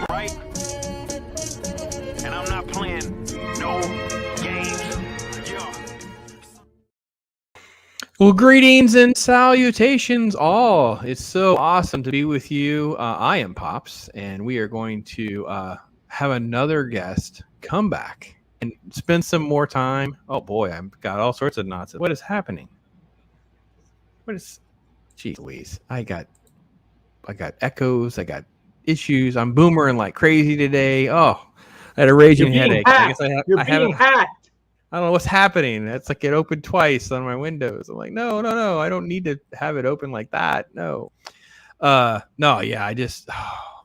Right? And I'm not playing no games. Yeah. Well, greetings and salutations all. It's so awesome to be with you. I am Pops, and we are going to have another guest come back and spend some more time. Oh boy, I've got all sorts of nonsense. What is happening? What is? Jeez Louise, I got echoes. I got issues. I'm boomering like crazy today. Oh, I had a raging headache. I guess You're I being haven't. hacked. I don't know what's happening. It's like it opened twice on my Windows. I'm like, no. I don't need to have it open like that. No. No, yeah, I just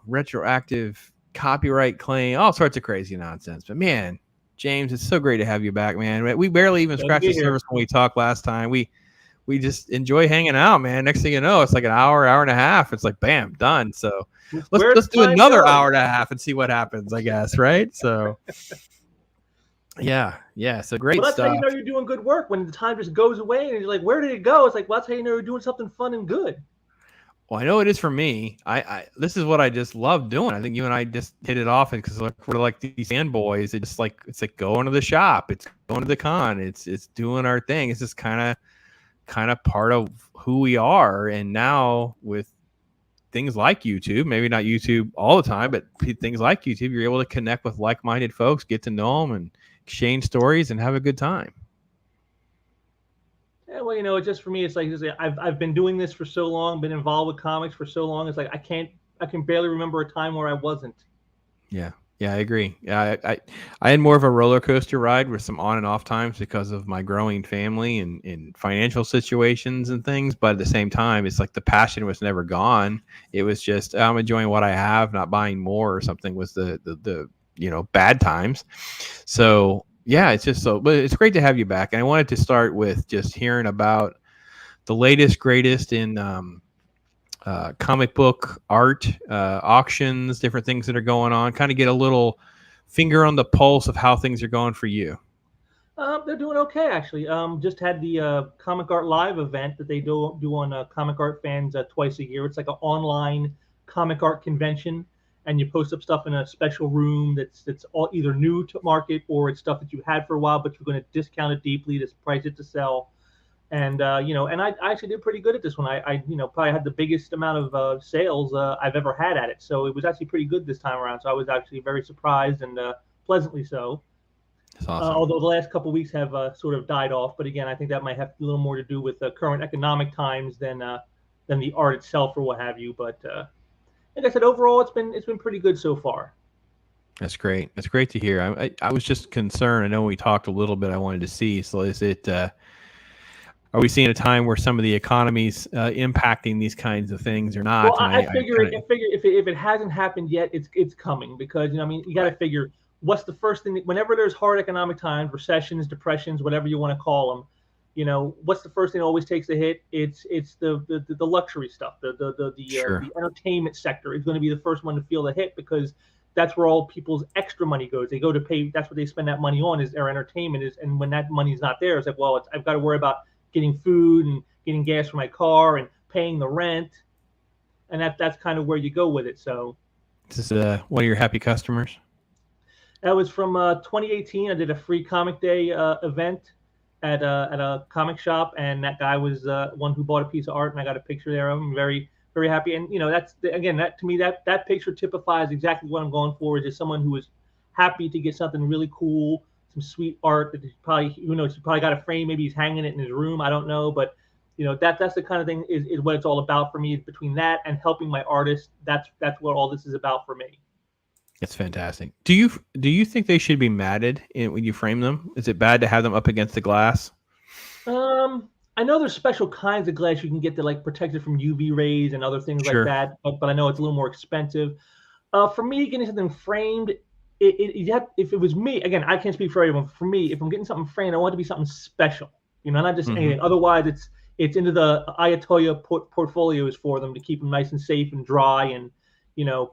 retroactive copyright claim, all sorts of crazy nonsense. But man, James, it's so great to have you back, man. We barely even scratched the surface when we talked last time. We just enjoy hanging out, man. Next thing you know, it's like an hour and a half. It's like bam, done. So let's do another hour and a half and see what happens, I guess, right? So yeah. So great well, that's stuff. how you know you're doing good work, when the time just goes away and you're like, where did it go? It's like, well, that's how you know you're doing something fun and good. Well, I know it is for me. I this is what I just love doing. I think you and I just hit it off because we're like these fanboys. It's like going to the shop. It's going to the con. It's doing our thing. It's just kind of part of who we are. And now with things like YouTube, maybe not YouTube all the time, but things like YouTube, you're able to connect with like-minded folks, get to know them, and exchange stories and have a good time. Yeah, well, you know, it's just for me, it's like I've been doing this for so long, been involved with comics for so long. It's like I can barely remember a time where I wasn't. Yeah, I agree. Yeah, I had more of a roller coaster ride with some on and off times because of my growing family and financial situations and things. But at the same time, it's like the passion was never gone. It was just I'm enjoying what I have, not buying more or something was the bad times. So yeah, it's just but it's great to have you back. And I wanted to start with just hearing about the latest, greatest in comic book art, auctions, different things that are going on. Kind of get a little finger on the pulse of how things are going for you. They're doing okay, actually. Just had the Comic Art Live event that they do on Comic Art Fans twice a year. It's like an online comic art convention, and you post up stuff in a special room that's all either new to market or it's stuff that you had for a while, but you're going to discount it deeply to price it to sell. And and I actually did pretty good at this one. I probably had the biggest amount of sales I've ever had at it. So it was actually pretty good this time around. So I was actually very surprised and pleasantly so. That's awesome. Although the last couple of weeks have sort of died off, but again, I think that might have a little more to do with the current economic times than the art itself or what have you. But like I said, overall, it's been pretty good so far. That's great. That's great to hear. I was just concerned. I know we talked a little bit. I wanted to see. So is it? Are we seeing a time where some of the economies impacting these kinds of things or not? Well, I figure if it hasn't happened yet, it's coming because you got to figure what's the first thing whenever there's hard economic times, recessions, depressions, whatever you want to call them. What's the first thing that always takes a hit? It's the luxury stuff, the entertainment sector is going to be the first one to feel the hit because that's where all people's extra money goes. They go to pay. That's what they spend that money on is their entertainment and when that money's not there, it's like, well, I've got to worry about getting food and getting gas for my car and paying the rent. And that's kind of where you go with it. So this is one of your happy customers. That was from 2018. I did a free comic day event at a comic shop. And that guy was one who bought a piece of art and I got a picture there of him. Very, very happy. And, that's again, that to me, that picture typifies exactly what I'm going for is just someone who is happy to get something really cool, some sweet art that he probably got a frame. Maybe he's hanging it in his room. I don't know. But, that's the kind of thing is what it's all about for me. Between that and helping my artist, that's what all this is about for me. It's fantastic. Do you think they should be matted when you frame them? Is it bad to have them up against the glass? I know there's special kinds of glass you can get that like protect it from UV rays and other things like that. But I know it's a little more expensive. For me, getting something framed, if it was me, again, I can't speak for everyone. For me, if I'm getting something framed, I want it to be something special. Not just anything. Otherwise, it's into the Ayatollah portfolios for them to keep them nice and safe and dry and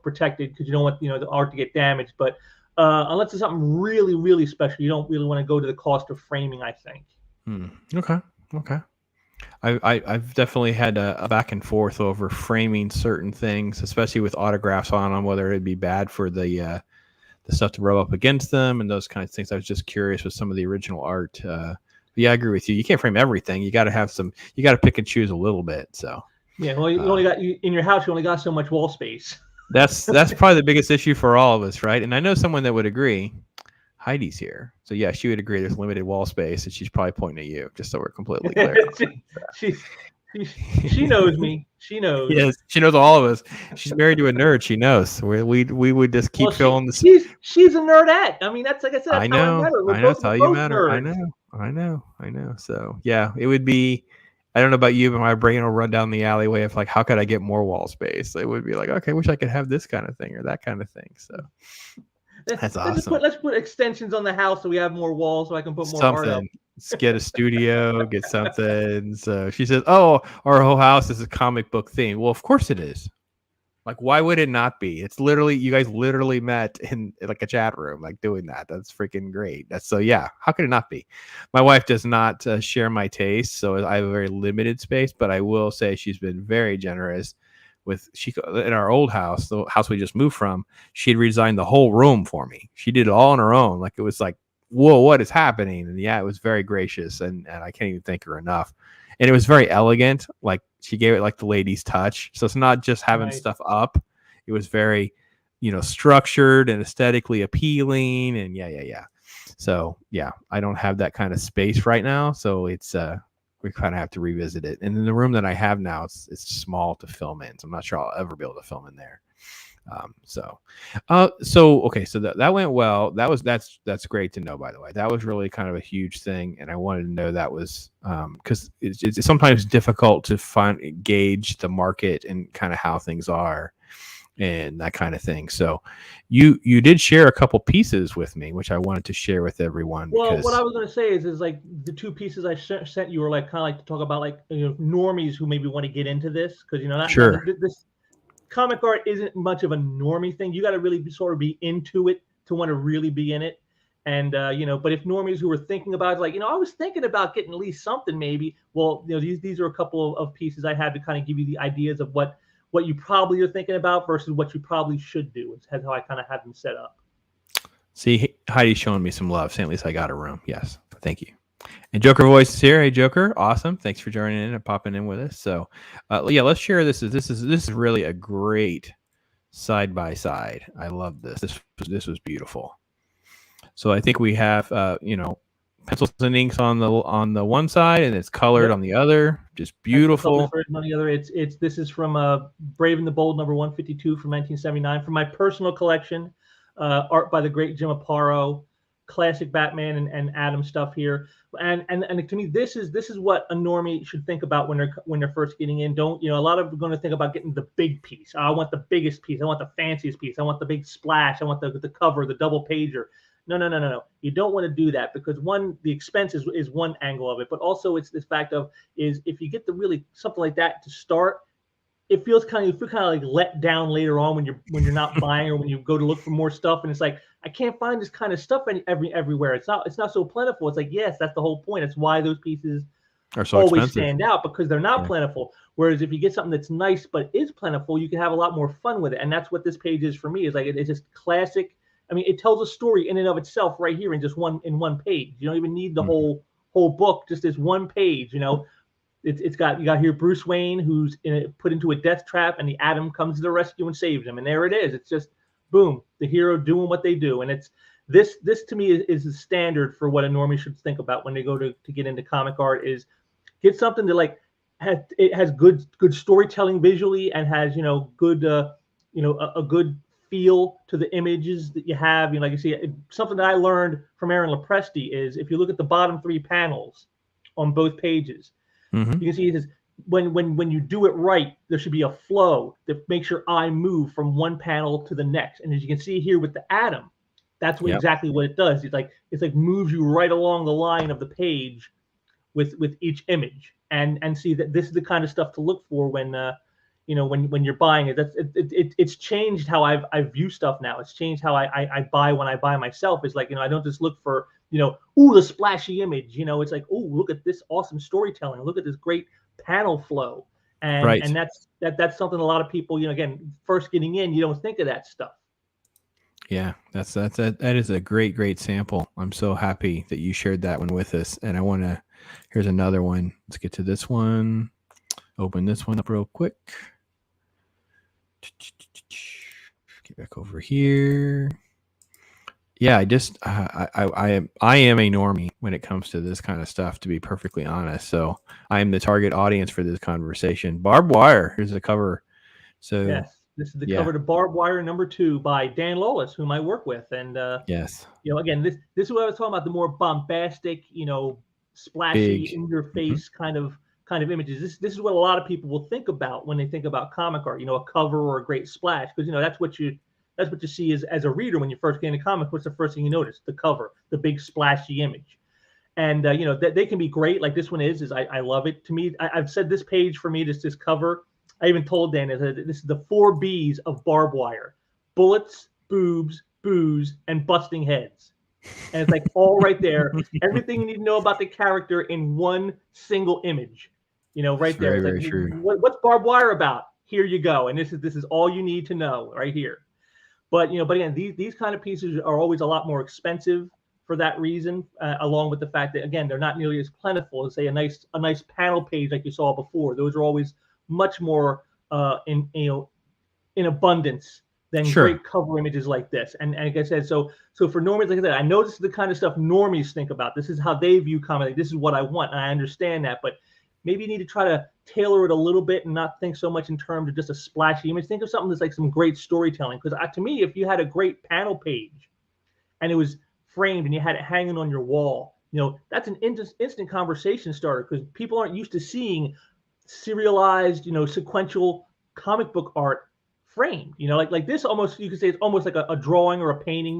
protected because you don't want the art to get damaged. But unless it's something really, really special, you don't really want to go to the cost of framing, I think. Okay. I've definitely had a back and forth over framing certain things, especially with autographs on them, whether it'd be bad for the stuff to rub up against them and those kinds of things. I was just curious with some of the original art. Yeah, I agree with you. You can't frame everything. You got to have some. You got to pick and choose a little bit. So Yeah, well, you only got in your house. You only got so much wall space. that's probably the biggest issue for all of us, right? And I know someone that would agree. Heidi's here, so yeah, she would agree. There's limited wall space, and she's probably pointing at you, just so we're completely clear. she, she knows me. She knows. Yes, she knows all of us. She's married to a nerd. She knows. We would just keep filling the. She's a nerdette. I mean, that's like I said. That's I know. How I met her. I know. That's how you met her. I know. So yeah, it would be. I don't know about you, but my brain will run down the alleyway of like, how could I get more wall space? It would be like, okay, wish I could have this kind of thing or that kind of thing. So that's awesome. Let's put extensions on the house so we have more walls so I can put more art up. Let's get a studio, get something. So she says, "Oh, our whole house is a comic book theme." Well, of course it is. Like, why would it not be? It's literally, you guys literally met in like a chat room, like doing that. That's freaking great. That's so, yeah. How could it not be? My wife does not share my taste, so I have a very limited space. But I will say she's been very generous. In our old house, the house we just moved from, she'd redesigned the whole room for me. She did it all on her own. Like, it was like, whoa, what is happening? And yeah, it was very gracious, and I can't even thank her enough. And it was very elegant. Like, she gave it like the ladies' touch. So it's not just having stuff up. It was very, structured and aesthetically appealing. And yeah. So yeah, I don't have that kind of space right now. So it's we kind of have to revisit it. And in the room that I have now, it's small to film in. So I'm not sure I'll ever be able to film in there. Okay, so that went well. That's great to know, by the way. That was really kind of a huge thing, and I wanted to know that was because it's sometimes difficult to gauge the market and kind of how things are and that kind of thing. So you did share a couple pieces with me, which I wanted to share with everyone. Well, what I was going to say is like the two pieces I sent you were like kind of like to talk about like normies who maybe want to get into this because sure. This comic art isn't much of a normie thing. You got to really sort of be into it to want to really be in it. And, but if normies who were thinking about it, like, I was thinking about getting at least something maybe. Well, these are a couple of pieces I had to kind of give you the ideas of what you probably are thinking about versus what you probably should do. That's how I kind of have them set up. See, Heidi's showing me some love, saying at least I got a room. Yes. Thank you. And Joker Voice is here. Hey, Joker, awesome! Thanks for joining in and popping in with us. So, yeah, let's share this. This is really a great side by side. I love this. This was beautiful. So I think we have pencils and inks on the one side, and it's colored on the other. Just beautiful. On the other, this is from Brave and the Bold #152 from 1979 from my personal collection. Art by the great Jim Aparo. Classic Batman and Adam stuff here, and to me this is what a normie should think about when they're first getting in. Don't a lot of them are going to think about getting the big piece. I want the biggest piece. I want the fanciest piece. I want the big splash. I want the cover, the double pager. No. You don't want to do that because one, the expense is one angle of it, but also it's this fact of is if you get the really something like that to start. It feels kind of like let down later on when you're not buying or when you go to look for more stuff and it's like I can't find this kind of stuff everywhere. It's not so plentiful. It's like yes, that's the whole point. It's why those pieces are so always expensive. Stand out because they're not plentiful. Whereas if you get something that's nice but is plentiful, you can have a lot more fun with it. And that's what this page is for me. Is like it's just classic. I mean, it tells a story in and of itself right here in just one page. You don't even need the whole book. Just this one page. You got here Bruce Wayne who's put into a death trap and the Atom comes to the rescue and saves him, and there it is. It's just boom, the hero doing what they do, and it's this to me is the standard for what a normie should think about when they go to get into comic art is get something that like has good storytelling visually and has good a good feel to the images that you have. Like you see something that I learned from Aaron Lopresti is if you look at the bottom 3 panels on both pages. You can see it says when you do it right, there should be a flow that makes your eye move from one panel to the next. And as you can see here with the Atom, that's exactly what it does. It's like moves you right along the line of the page with each image. And see that this is the kind of stuff to look for when when you're buying it. It's changed how I view stuff now. It's changed how I buy when I buy myself. It's like I don't just look for ooh, the splashy image. It's like, ooh, look at this awesome storytelling. Look at this great panel flow. And Right. that's something a lot of people, again, first getting in, you don't think of that stuff. Yeah, that is a great sample. I'm so happy that you shared that one with us. And here's another one. Let's get to this one. Open this one up real quick. Get back over here. Yeah, I am a normie when it comes to this kind of stuff, to be perfectly honest. So I am the target audience for this conversation. Barbed Wire. Here's the cover. So yes. This is the cover to Barbed Wire #2 by Dan Lawless, whom I work with. And, yes, again, this is what I was talking about, the more bombastic, splashy, big, in your face kind of images. This is what a lot of people will think about when they think about comic art, a cover or a great splash, because, that's what you see as a reader when you first get into comics. What's the first thing you notice? The cover, the big splashy image. And, they can be great. Like this one is I love it. To me, I've said this page for me, this cover, I even told Dan that this is the 4 B's of Barbed Wire: bullets, boobs, booze, and busting heads. And it's like all right there. Everything you need to know about the character in one single image. Right it's there. very, It's like, very true. what's Barbed Wire about? Here you go. And this is all you need to know right here. But again, these kind of pieces are always a lot more expensive for that reason, along with the fact that, again, they're not nearly as plentiful as, say, a nice panel page like you saw before. Those are always much more in abundance than great cover images like this. And like I said, so for normies, like I said, I know this is the kind of stuff normies think about. This is how they view comic. This is what I want, and I understand that. But maybe you need to try to tailor it a little bit and not think so much in terms of just a splashy image. Think of something that's like some great storytelling. Because to me, if you had a great panel page and it was framed and you had it hanging on your wall, that's an instant conversation starter, because people aren't used to seeing serialized, sequential comic book art framed. Like this, almost, you could say it's almost like a drawing or a painting,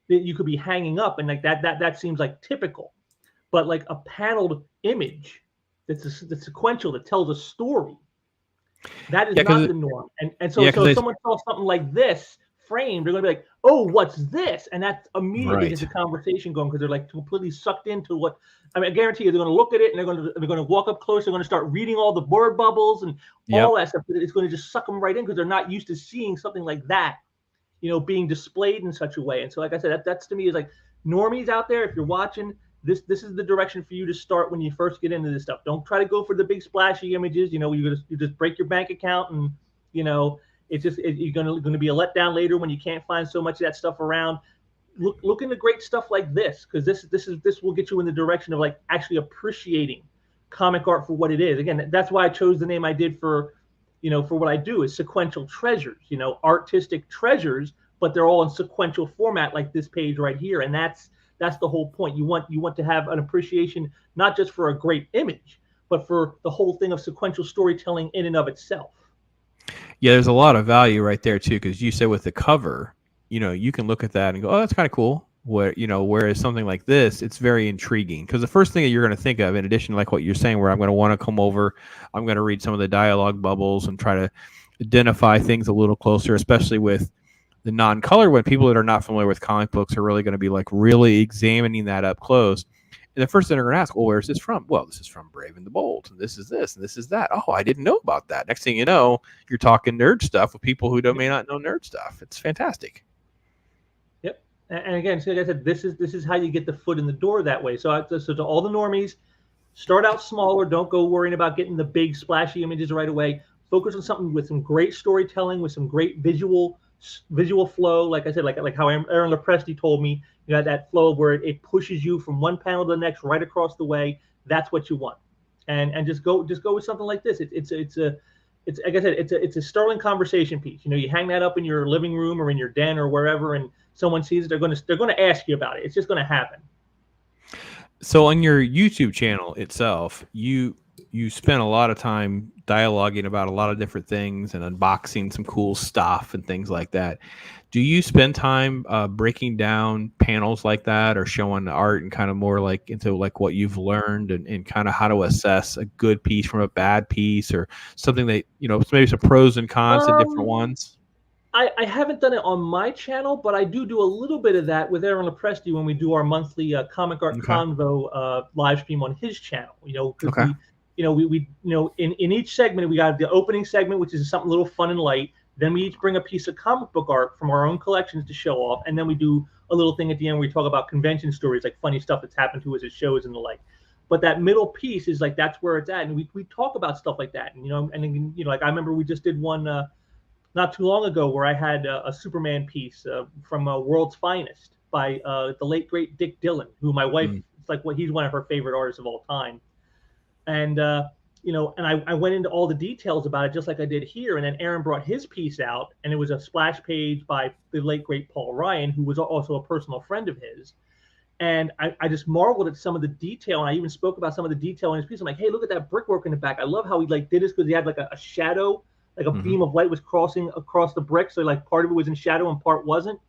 that you could be hanging up, and like that seems like typical. But like a paneled image that's sequential, that tells a story, that is not the norm. And so if someone saw something like this framed, they're going to be like, oh, what's this? And that immediately gets a conversation going, because they're like completely sucked into what. I mean, I guarantee you, they're going to look at it and they're going to walk up close. They're going to start reading all the word bubbles and all that stuff. It's going to just suck them right in, because they're not used to seeing something like that, being displayed in such a way. And so, like I said, that's to me is like, normies out there, if you're watching, this is the direction for you to start when you first get into this stuff. Don't try to go for the big splashy images. You just break your bank account, and it's just you're going to be a letdown later when you can't find so much of that stuff around. Look into great stuff like this, because this will get you in the direction of like actually appreciating comic art for what it is. Again, that's why I chose the name I did for what I do, is Sequential Treasures. Artistic treasures, but they're all in sequential format, like this page right here. And that's the whole point. You want to have an appreciation not just for a great image, but for the whole thing of sequential storytelling in and of itself. Yeah, there's a lot of value right there too, because you said with the cover, you can look at that and go, oh, that's kind of cool. Whereas something like this, it's very intriguing, because the first thing that you're going to think of, in addition to like what you're saying, where I'm going to want to come over, I'm going to read some of the dialogue bubbles and try to identify things a little closer, especially with the non-color, when people that are not familiar with comic books are really going to be like really examining that up close. And the first thing they're going to ask, well, where's this from? Well, this is from Brave and the Bold, and this is this, and this is that. Oh, I didn't know about that. Next thing you know, you're talking nerd stuff with people who may not know nerd stuff. It's fantastic. Yep. And again, so like I said, this is how you get the foot in the door that way. So to all the normies, start out smaller. Don't go worrying about getting the big splashy images right away. Focus on something with some great storytelling, with some great visual flow. Like I said, like how Aaron Lopresti told me, that flow where it pushes you from one panel to the next, right across the way. That's what you want. And just go with something like this. It's like I said, it's a sterling conversation piece. You hang that up in your living room or in your den or wherever, and someone sees it, they're going to ask you about it. It's just going to happen. So on your YouTube channel itself, you spend a lot of time dialoguing about a lot of different things and unboxing some cool stuff and things like that. Do you spend time breaking down panels like that, or showing the art and kind of more like into like what you've learned and kind of how to assess a good piece from a bad piece, or something that, maybe some pros and cons to different ones? I haven't done it on my channel, but I do a little bit of that with Aaron Lepresti when we do our monthly Comic Art Okay. Convo live stream on his channel. Because Okay. we in each segment we got the opening segment, which is something a little fun and light. Then we each bring a piece of comic book art from our own collections to show off, and then we do a little thing at the end where we talk about convention stories, like funny stuff that's happened to us at shows and the like. But that middle piece is like that's where it's at, and we talk about stuff like that, and like I remember we just did one not too long ago where I had a Superman piece from World's Finest by the late great Dick Dillon, who my wife, it's like he's one of her favorite artists of all time, and I went into all the details about it just like I did here, and then Aaron brought his piece out, and it was a splash page by the late great Paul Ryan, who was also a personal friend of his. And I just marveled at some of the detail, and I even spoke about some of the detail in his piece. I'm like, hey, look at that brickwork in the back. I love how he like did this because he had like a shadow, like a beam of light was crossing across the brick, so like part of it was in shadow and part wasn't.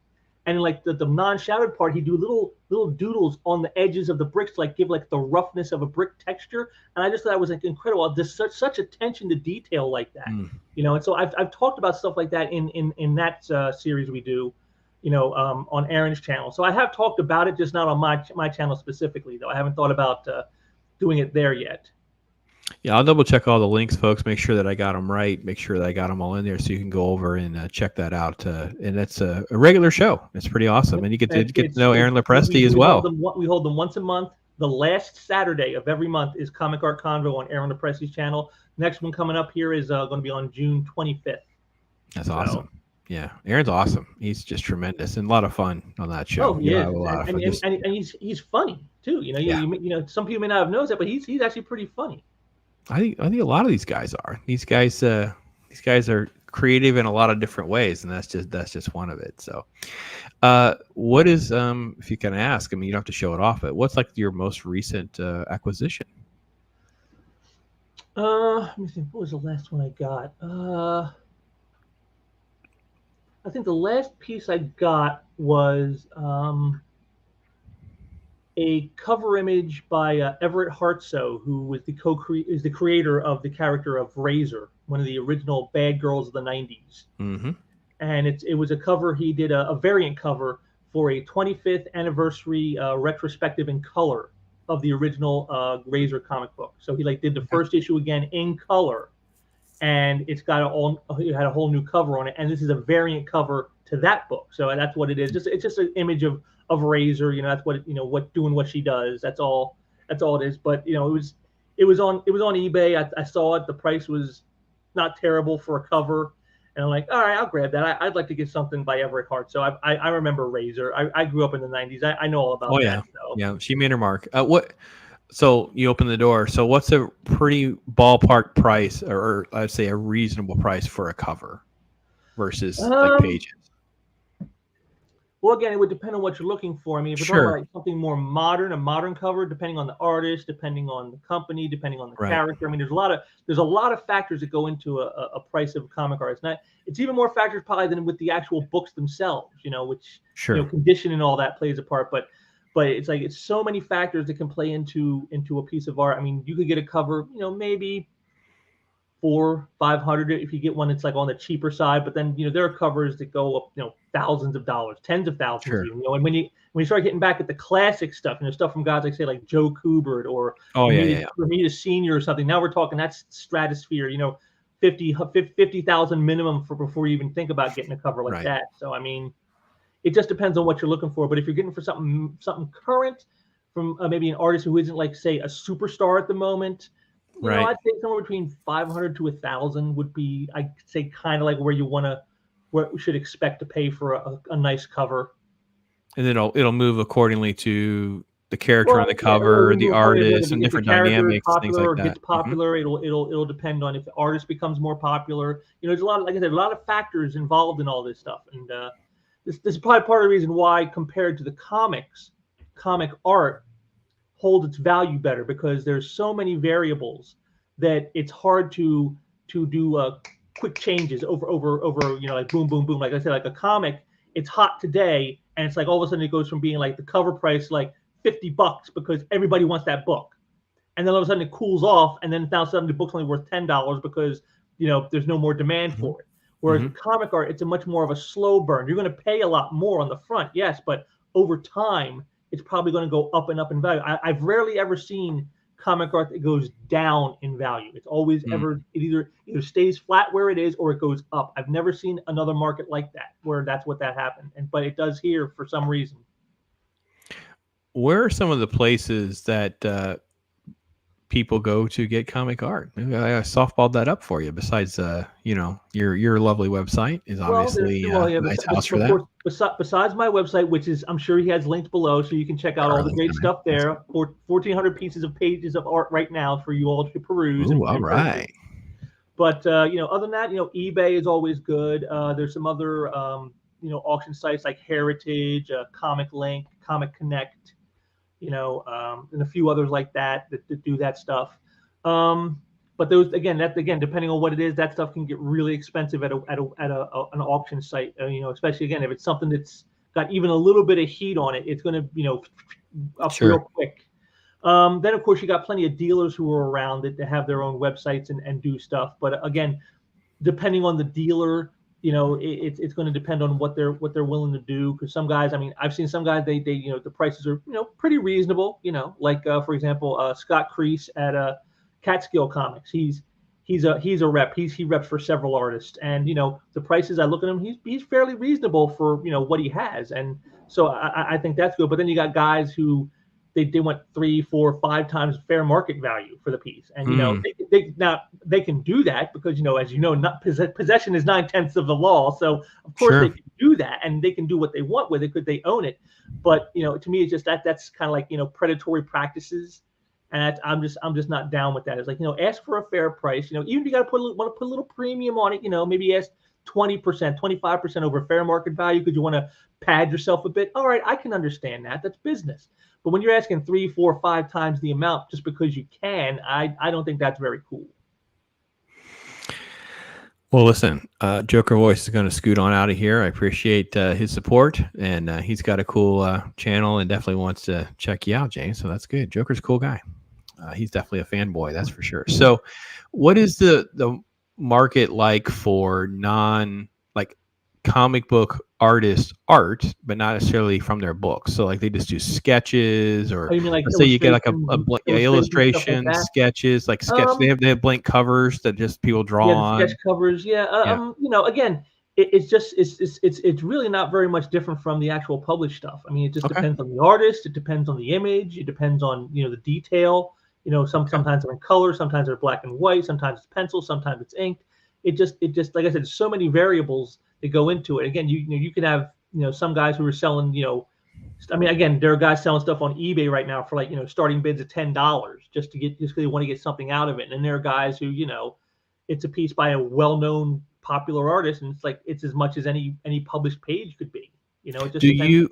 And like the non-shadowed part, he'd do little doodles on the edges of the bricks to like give like the roughness of a brick texture. And I just thought that was like incredible. Just such attention to detail like that, And so I've talked about stuff like that in that series we do. On Aaron's channel. So I have talked about it, just not on my channel specifically, though. I haven't thought about doing it there yet. Yeah, I'll double check all the links, folks. Make sure that I got them right. Make sure that I got them all in there, so you can go over and check that out. And that's a regular show. It's pretty awesome, and you get to know Aaron Lepresti as well. We hold them once a month. The last Saturday of every month is Comic Art Convo on Aaron Lepresti's channel. Next one coming up here is going to be on June 25th. That's awesome. Yeah, Aaron's awesome. He's just tremendous and a lot of fun on that show. Oh, yeah, and he's funny too. Some people may not have noticed that, but he's actually pretty funny. I think a lot of these guys are. These guys are creative in a lot of different ways, and that's just one of it. So, what is if you can ask? I mean, you don't have to show it off, but what's like your most recent acquisition? Let me think. What was the last one I got? I think the last piece I got was a cover image by Everett Hartsoe, who was is the creator of the character of Razor, one of the original bad girls of the 90s. Mm-hmm. And it was a cover. He did a variant cover for a 25th anniversary retrospective in color of the original Razor comic book. So he did the first issue again in color. And it had a whole new cover on it, and this is a variant cover to that book. So that's what it is. It's just an image of Razor. That's what doing what she does. That's all it is. But it was on eBay. I saw it. The price was not terrible for a cover, and I'm like, all right, I'll grab that. I'd like to get something by Everett Hart. So I remember Razor. I grew up in the 90s. I know all about that. Yeah, so. Yeah, she made her mark. So you open the door. So what's a pretty ballpark price, or I'd say a reasonable price for a cover versus like pages? Well, again, it would depend on what you're looking for. I mean, if you're talking about something more modern, a modern cover, depending on the artist, depending on the company, depending on the character. I mean, there's a lot of factors that go into a price of a comic art. It's even more factors probably than with the actual books themselves. Which condition and all that plays a part, but it's so many factors that can play into a piece of art. I mean, you could get a cover, maybe $400-500 if you get one that's like on the cheaper side. But then there are covers that go up thousands of dollars, tens of thousands. Sure. Even, and when you start getting back at the classic stuff, stuff from guys like Joe Kubert or Romita Senior or something. Now we're talking that's stratosphere. 50,000 minimum before you even think about getting a cover like that. So I mean. It just depends on what you're looking for. But if you're getting for something current from maybe an artist who isn't like, say, a superstar at the moment, I'd say somewhere between 500 to 1,000 would be, I'd say, kind of like where we should expect to pay for a nice cover. And then it'll move accordingly to the character on the cover, the artist, and different dynamics, things like that. Gets popular. It'll depend on if the artist becomes more popular. There's a lot, like I said, a lot of factors involved in all this stuff, and. This is probably part of the reason why, compared to the comics, comic art holds its value better, because there's so many variables that it's hard to do quick changes over like boom, boom, boom. Like I said, like a comic, it's hot today, and it's like all of a sudden it goes from being like the cover price like $50 because everybody wants that book, and then all of a sudden it cools off, and then now suddenly the book's only worth $10 because there's no more demand for it. Whereas with comic art, it's a much more of a slow burn. You're going to pay a lot more on the front, yes, but over time, it's probably going to go up and up in value. I've rarely ever seen comic art that goes down in value. It's always it either stays flat where it is or it goes up. I've never seen another market like that where that's what that happened. But it does here for some reason. Where are some of the places that people go to get comic art? Maybe I softballed that up for you. Besides, your lovely website is obviously a nice house for that. Course, besides my website, which is, I'm sure he has linked below, so you can check out all the great stuff there. 1,400 pages of art right now for you all to peruse. Ooh, all right. But other than that, eBay is always good. There's some other auction sites like Heritage, Comic Link, Comic Connect, and a few others like that do that stuff. But those again, depending on what it is, that stuff can get really expensive at an auction site. Especially again if it's something that's got even a little bit of heat on it, it's going to up real quick. Then of course you got plenty of dealers who are around it that have their own websites and do stuff. But again, depending on the dealer, it's going to depend on what they're willing to do. Because some guys, I've seen some guys, they the prices are pretty reasonable. Like for example, Scott Crease at Catskill Comics. He's a rep. He reps for several artists, and the prices, I look at him, he's fairly reasonable for what he has, and so I think that's good. But then you got guys who they want 3, 4, 5 times fair market value for the piece, and they can do that because as not possession is 9/10 of the law, so of course they can do that, and they can do what they want with it because they own it. But to me, it's just that's kind of like predatory practices. And I'm just not down with that. It's like, ask for a fair price. Even if you got to want to put a little premium on it, maybe ask 20%, 25% over fair market value because you want to pad yourself a bit. All right, I can understand that. That's business. But when you're asking 3, 4, 5 times the amount just because you can, I don't think that's very cool. Well, listen, Joker Voice is going to scoot on out of here. I appreciate his support, and he's got a cool channel and definitely wants to check you out, James. So that's good. Joker's a cool guy. He's definitely a fanboy, that's for sure. So what is the market like for comic book artist art, but not necessarily from their books? So like they just do sketches, or let's say you get like a illustration, sketches, like they have blank covers that just people draw on. Sketch covers, again, it's really not very much different from the actual published stuff. It just depends on the artist, it depends on the image, it depends on the detail. Sometimes they're in color, sometimes they're black and white, sometimes it's pencil, sometimes it's inked. It just like I said, there's so many variables that go into it. Again, you can have some guys who are selling again, there are guys selling stuff on eBay right now for starting bids of $10 just because they want to get something out of it. And there are guys who it's a piece by a well-known popular artist, and it's as much as any published page could be. It just depends.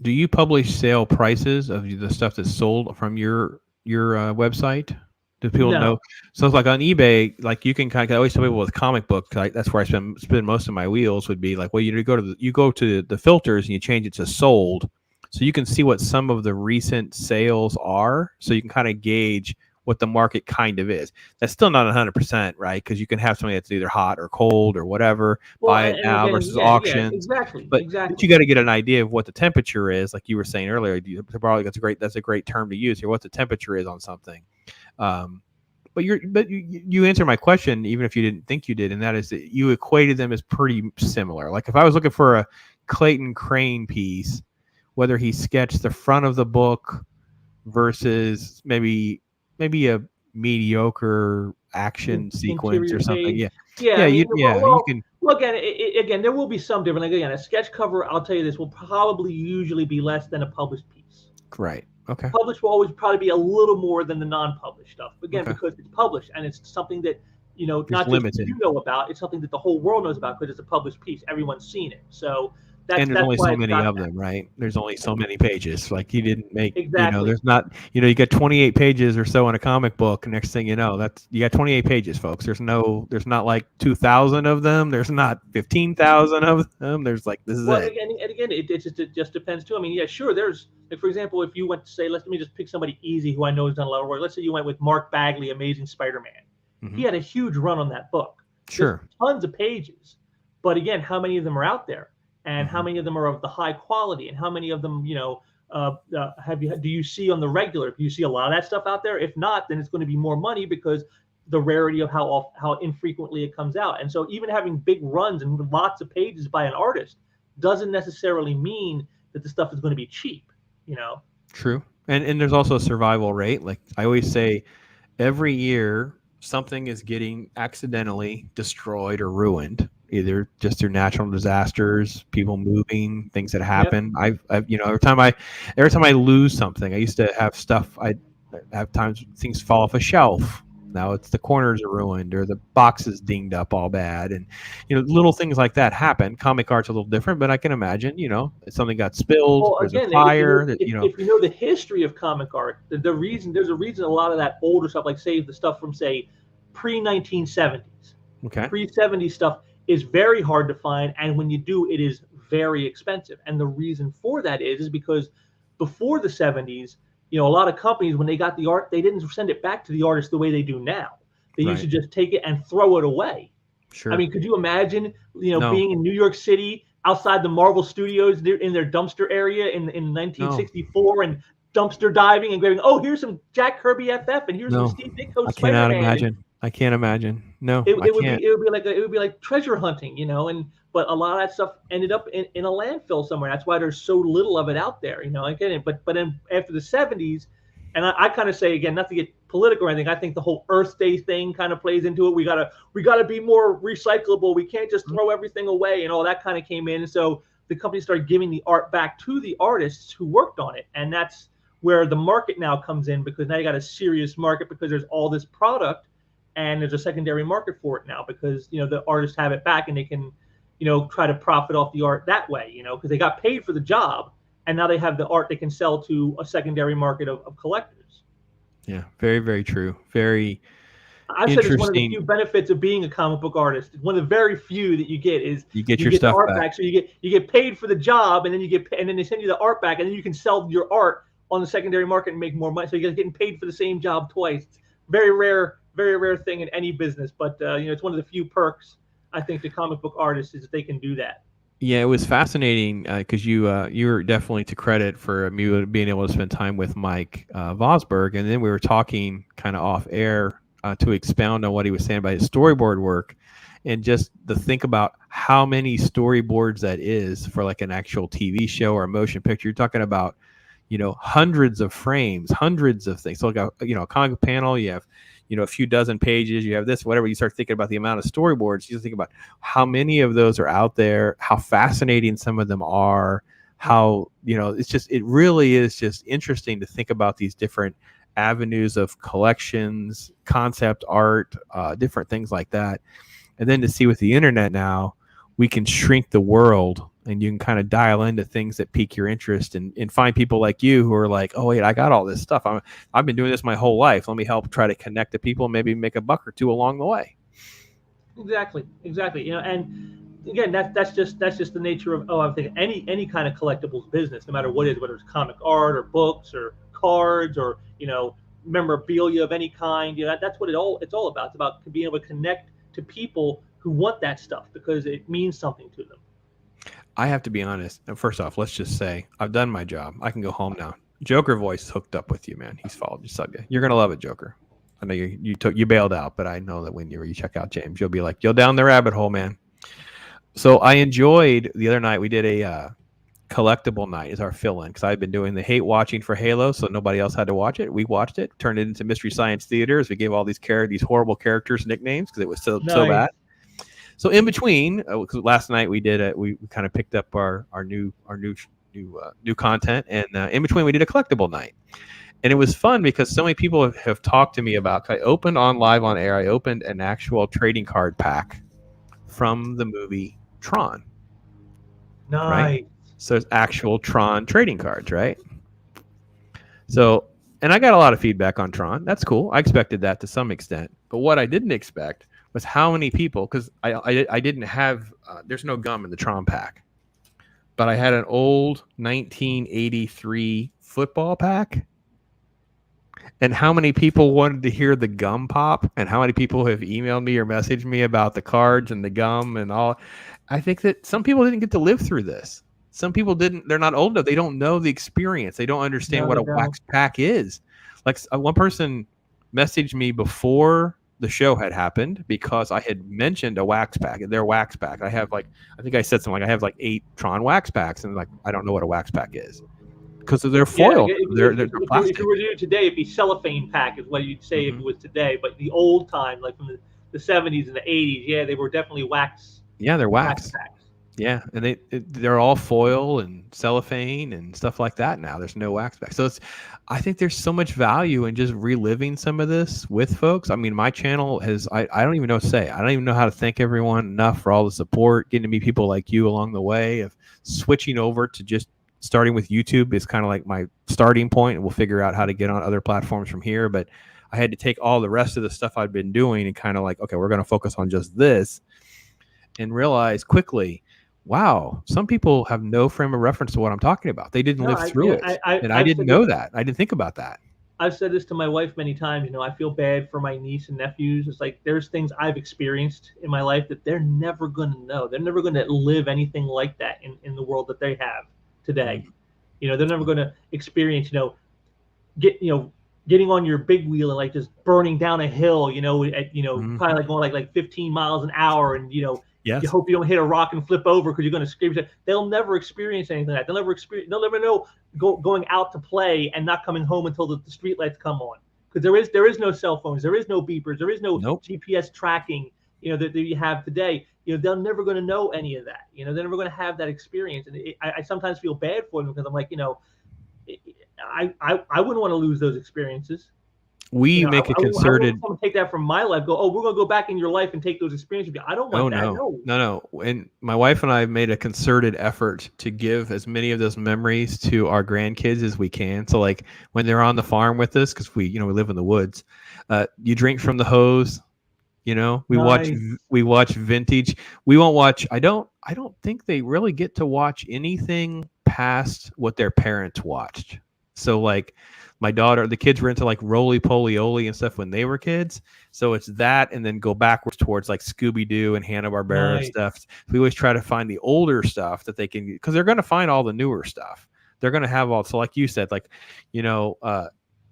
Do you publish sale prices of the stuff that's sold from your website? Do people know? So it's like on eBay, like you can I always tell people with comic books, that's where I spend most of my wheels, would be like, well, you go to the filters and you change it to sold, so you can see what some of the recent sales are, so you can kind of gauge what the market kind of is. That's still not 100%, right? Because you can have something that's either hot or cold or whatever, buy it now versus auction. Exactly. But you got to get an idea of what the temperature is, like you were saying earlier. Probably that's a great term to use here. What the temperature is on something. But you answered my question, even if you didn't think you did, and that is that you equated them as pretty similar. Like if I was looking for a Clayton Crane piece, whether he sketched the front of the book versus maybe a mediocre action sequence or something. Page. You can. Well, again, there will be some different. Again, a sketch cover, I'll tell you this, will probably usually be less than a published piece. Right. Okay. Published will always probably be a little more than the non-published stuff. Again, because it's published and it's something that not just you know about. It's something that the whole world knows about because it's a published piece. Everyone's seen it. So. And there's only so many of them, right? There's only so many pages. Like he didn't make, there's not, you got 28 pages or so in a comic book. Next thing you know, you got 28 pages, folks. There's not like 2,000 of them. There's not 15,000 of them. There's like, this is it. Again, it just depends too. Sure. There's like, for example, if you went to say, let me just pick somebody easy who I know has done a lot of work. Let's say you went with Mark Bagley, Amazing Spider-Man. Mm-hmm. He had a huge run on that book. Sure. There's tons of pages. But again, how many of them are out there, and how many of them are of the high quality, and how many of them, do you see on the regular? Do you see a lot of that stuff out there? If not, then it's going to be more money because the rarity of how infrequently it comes out. And so even having big runs and lots of pages by an artist doesn't necessarily mean that the stuff is going to be cheap, True. And there's also a survival rate. Like I always say, every year something is getting accidentally destroyed or ruined, either just through natural disasters, people moving, things that happen. Yep. I've every time I lose something, I used to have stuff. I have times things fall off a shelf. Now it's the corners are ruined or the box is dinged up all bad. And, little things like that happen. Comic art's a little different, but I can imagine, if something got spilled, well, there's again, a fire. if you know the history of comic art, there's a reason a lot of that older stuff, like say the stuff from say pre-1970s, pre-70s stuff is very hard to find. And when you do, it is very expensive. And the reason for that is because before the 70s, a lot of companies, when they got the art, they didn't send it back to the artist the way they do now. They used to just take it and throw it away. Sure. I mean, could you imagine, being in New York City outside the Marvel Studios in their dumpster area in 1964 and dumpster diving and grabbing, oh, here's some Jack Kirby FF and here's some Steve Ditko Spider-Man. I can't imagine. No, it would be like treasure hunting, but a lot of that stuff ended up in a landfill somewhere. That's why there's so little of it out there, Again, but then after the 70s, and I kind of say again, not to get political or anything, I think the whole Earth Day thing kind of plays into it. We gotta be more recyclable. We can't just throw everything away, and all that kind of came in. And so the company started giving the art back to the artists who worked on it, and that's where the market now comes in, because now you got a serious market because there's all this product, and there's a secondary market for it now because the artists have it back and they can try to profit off the art that way, because they got paid for the job and now they have the art they can sell to a secondary market of collectors. Yeah, very, very true. Very I've said it's one of the few benefits of being a comic book artist. One of the very few that you get is you get your stuff art back. So you get paid for the job, and then they send you the art back, and then you can sell your art on the secondary market and make more money. So you're getting paid for the same job twice. It's very rare thing in any business, but it's one of the few perks I think the comic book artists is that they can do that. Yeah, it was fascinating because you were definitely to credit for me being able to spend time with Mike Vosberg, and then we were talking kind of off air to expound on what he was saying about his storyboard work, and just to think about how many storyboards that is for like an actual TV show or a motion picture. You're talking about hundreds of frames, hundreds of things. So like a comic panel, you have a few dozen pages, you have this, whatever. You start thinking about the amount of storyboards, you think about how many of those are out there, how fascinating some of them are, how, it really is just interesting to think about these different avenues of collections, concept art, different things like that. And then to see with the internet now, we can shrink the world and you can kind of dial into things that pique your interest and find people like you who are like, oh, wait, I got all this stuff. I've been doing this my whole life. Let me help try to connect to people and maybe make a buck or two along the way. Exactly. And again, that's just the nature of, I think any kind of collectibles business, no matter what it is, whether it's comic art or books or cards or, memorabilia of any kind, that's what it's all about. It's about being able to connect to people who want that stuff because it means something to them. I have to be honest. First off, let's just say I've done my job. I can go home now. Joker voice is hooked up with you, man. He's followed your subject. You're gonna love it, Joker. I know you bailed out, but I know that when you check out James, you'll be like, you'll down the rabbit hole, man. So I enjoyed the other night. We did a collectible night as our fill-in because I've been doing the hate watching for Halo, so nobody else had to watch it. We watched it, turned it into Mystery Science Theaters. We gave all these horrible characters nicknames because it was so bad. So in between, last night we did we kind of picked up our new content, and in between we did a collectible night, and it was fun because so many people have talked to me about. I opened on live on air. I opened an actual trading card pack from the movie Tron. Nice. Right? So it's actual Tron trading cards, right? So, and I got a lot of feedback on Tron. That's cool. I expected that to some extent, but what I didn't expect was how many people, because I didn't have, there's no gum in the Tron pack, but I had an old 1983 football pack. And how many people wanted to hear the gum pop, and how many people have emailed me or messaged me about the cards and the gum and all. I think that some people didn't get to live through this. Some people didn't. They're not old enough. They don't know the experience. They don't understand No, what they a don't. wax pack is. Like one person messaged me before the show had happened because I had mentioned a wax pack. Their wax pack. I have like, I think I said something like I have like 8 Tron wax packs, and like I don't know what a wax pack is because they're Yeah, foiled. They're if you plastic. were to do it today, it'd be cellophane pack is what you'd say if Hmm. it was today. But the old time, like from the 70s and the 80s, yeah, they were definitely Yeah, they're wax wax. packs. Yeah, and they're all foil and cellophane and stuff like that now. There's no wax back. So I think there's so much value in just reliving some of this with folks. I mean, my channel has I don't even know what to say. I don't even know how to thank everyone enough for all the support, getting to meet people like you along the way, of switching over to just starting with YouTube is kind of like my starting point, and we'll figure out how to get on other platforms from here. But I had to take all the rest of the stuff I'd been doing and kind of like, okay, we're going to focus on just this, and realize quickly, wow, some people have no frame of reference to what I'm talking about. They didn't No, live through it. And I I've didn't said this. know that. I didn't think about that. I've said this to my wife many times. You know, I feel bad for my niece and nephews. It's like there's things I've experienced in my life that they're never going to know. They're never going to live anything like that in the world that they have today. Mm-hmm. You know, they're never going to experience, getting on your big wheel and like just burning down a hill, Mm-hmm. probably like going like 15 miles an hour, and you Yes. hope you don't hit a rock and flip over because you're going to scream. They'll never experience anything like that. They'll never know going out to play and not coming home until the street lights come on, because there is no cell phones, there is no beepers, there is no Nope. GPS tracking, that you have today. They're never going to know any of that. They're never going to have that experience, and I sometimes feel bad for them because I'm like, I wouldn't want to lose those experiences. We make a I wouldn't concerted. want someone to take that from my life. Go, oh, we're going to go back in your life and take those experiences. I don't Oh want that. no, No. no. And my wife and I made a concerted effort to give as many of those memories to our grandkids as we can. So like when they're on the farm with us, because we live in the woods, you drink from the hose. We Nice. watch vintage. We won't watch. I don't think they really get to watch anything past what their parents watched. So like my daughter, the kids were into like Roly Poly Oly and stuff when they were kids. So it's that, and then go backwards towards like Scooby Doo and Hanna Barbera Nice. stuff. We always try to find the older stuff that they can, because they're going to find all the newer stuff. They're going to have all. So like you said, like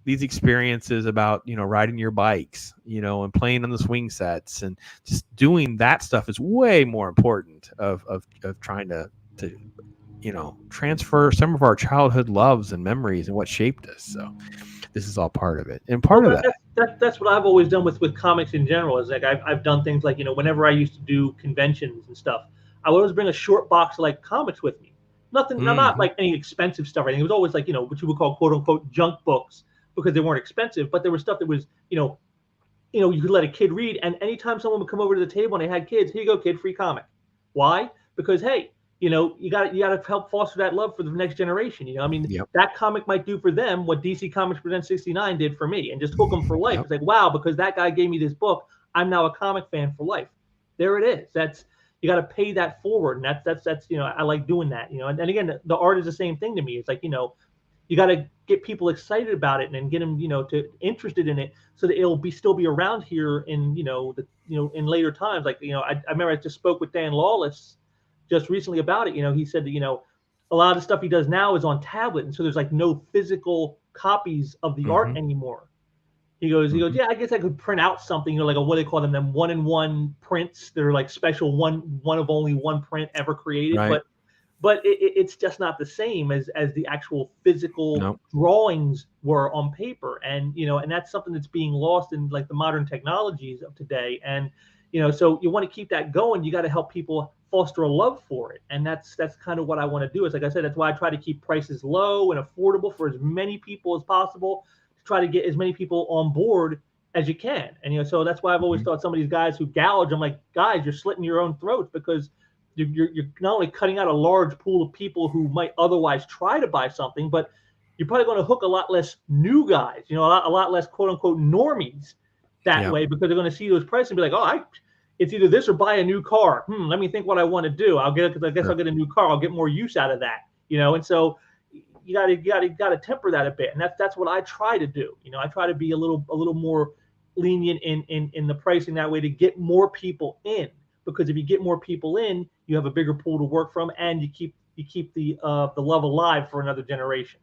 these experiences about riding your bikes, and playing on the swing sets, and just doing that stuff is way more important of trying to transfer some of our childhood loves and memories and what shaped us. So this is all part of it, and part Well, of that. that's what I've always done with comics in general. Is like I've done things like whenever I used to do conventions and stuff, I would always bring a short box of like comics with me. Nothing, not Mm-hmm. like any expensive stuff or anything. It was always like what you would call quote unquote junk books, because they weren't expensive, but there was stuff that was you could let a kid read. And anytime someone would come over to the table and they had kids, here you go, kid, free comic. Why? Because hey, you got to help foster that love for the next generation. I mean, Yep. that comic might do for them what DC Comics Presents 69 did for me, and just hook them for life. Yep. It's like, wow, because that guy gave me this book, I'm now a comic fan for life. There it is. That's, you got to pay that forward, and that's I like doing that. And again, the art is the same thing to me. It's like you got to get people excited about it and then get them to interested in it, so that it'll still be around here in in later times. Like I remember I just spoke with Dan Lawless just recently about it. He said that a lot of the stuff he does now is on tablet, and so there's like no physical copies of the art Mm-hmm. anymore. He goes, Mm-hmm. yeah, I guess I could print out something, like what do they call them 1-in-1 prints. They're like special one of only one print ever created, Right. but it's just not the same as the actual physical Nope. drawings were on paper. And and that's something that's being lost in like the modern technologies of today. And so you want to keep that going, you got to help people foster a love for it. And that's kind of what I want to do. Is like I said, that's why I try to keep prices low and affordable for as many people as possible, to try to get as many people on board as you can. And so that's why I've always thought some of these guys who gouge, I'm like, guys, you're slitting your own throats, because you're not only cutting out a large pool of people who might otherwise try to buy something, but you're probably going to hook a lot less new guys, a lot less quote unquote normies that way, because they're going to see those prices and be like, oh, it's either this or buy a new car. Let me think what I want to do. I'll get it, because I guess I'll get a new car. I'll get more use out of that, And so you got to temper that a bit, and that's what I try to do. I try to be a little more lenient in the pricing that way, to get more people in. Because if you get more people in, you have a bigger pool to work from, and you keep the love alive for another generation.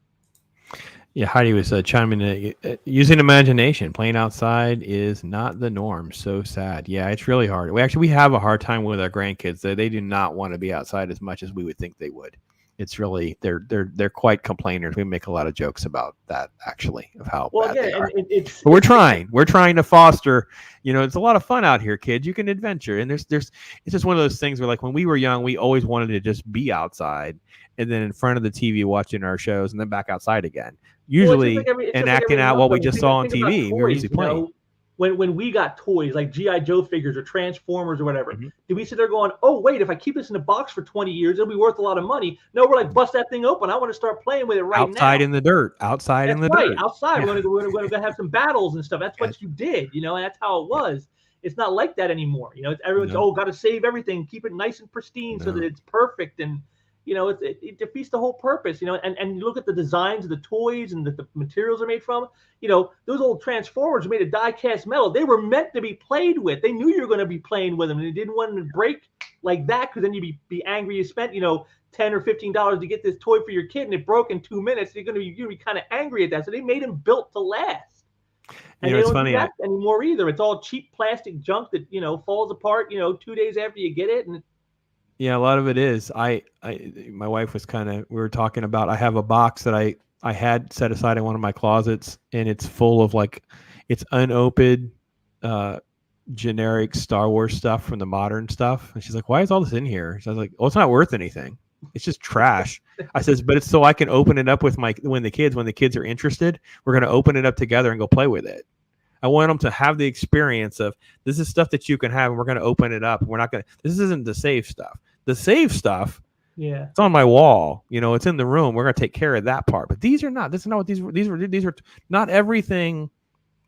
Yeah, Heidi was chiming in. Using imagination, playing outside is not the norm. So sad. Yeah, it's really hard. We have a hard time with our grandkids. They do not want to be outside as much as we would think they would. It's really they're quite complainers. We make a lot of jokes about that, actually, of how bad they are. But we're trying to foster. It's a lot of fun out here, kids. You can adventure, and there's it's just one of those things where, like, when we were young, we always wanted to just be outside and then in front of the TV watching our shows, and then back outside again. Usually, acting out what we just saw on TV. We were usually playing. When we got toys like G.I. Joe figures or Transformers or whatever, did we sit there going, oh, wait, if I keep this in a box for 20 years, it'll be worth a lot of money? No, we're like, bust that thing open. I want to start playing with it now. Outside in the dirt. Outside in the dirt. Outside. Yeah. We're going to have some battles and stuff. That's what you did. That's how it was. It's not like that anymore. Everyone's, got to save everything, keep it nice and pristine so that it's perfect. And, it defeats the whole purpose, and you look at the designs of the toys and the materials are made from, those old Transformers were made of die-cast metal. They were meant to be played with. They knew you were going to be playing with them, and they didn't want them to break like that, because then you'd be angry you spent, $10 or $15 to get this toy for your kid, and it broke in 2 minutes. You're going to be kind of angry at that. So they made them built to last. And they don't do that anymore either. It's all cheap plastic junk that, falls apart, 2 days after you get it. And yeah, a lot of it is. My wife was we were talking about, I have a box that I had set aside in one of my closets, and it's full of it's unopened, generic Star Wars stuff from the modern stuff. And she's like, why is all this in here? So I was like, well, it's not worth anything. It's just trash. I says, but it's so I can open it up with when the kids are interested, we're going to open it up together and go play with it. I want them to have the experience of, this is stuff that you can have, and we're going to open it up. We're not going to, this isn't the safe stuff. The safe stuff, it's on my wall. It's in the room. We're going to take care of that part. But these are not. This is not what these are. Not everything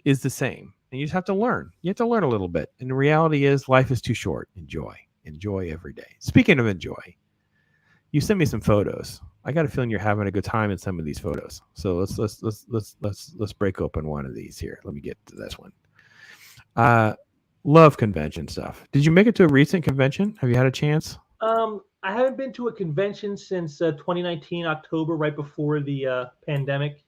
is the same, and you just have to learn. You have to learn a little bit. And the reality is, life is too short. Enjoy every day. Speaking of enjoy, you sent me some photos. I got a feeling you're having a good time in some of these photos. So let's break open one of these here. Let me get to this one. Love convention stuff. Did you make it to a recent convention? Have you had a chance? I haven't been to a convention since 2019 October, right before the pandemic.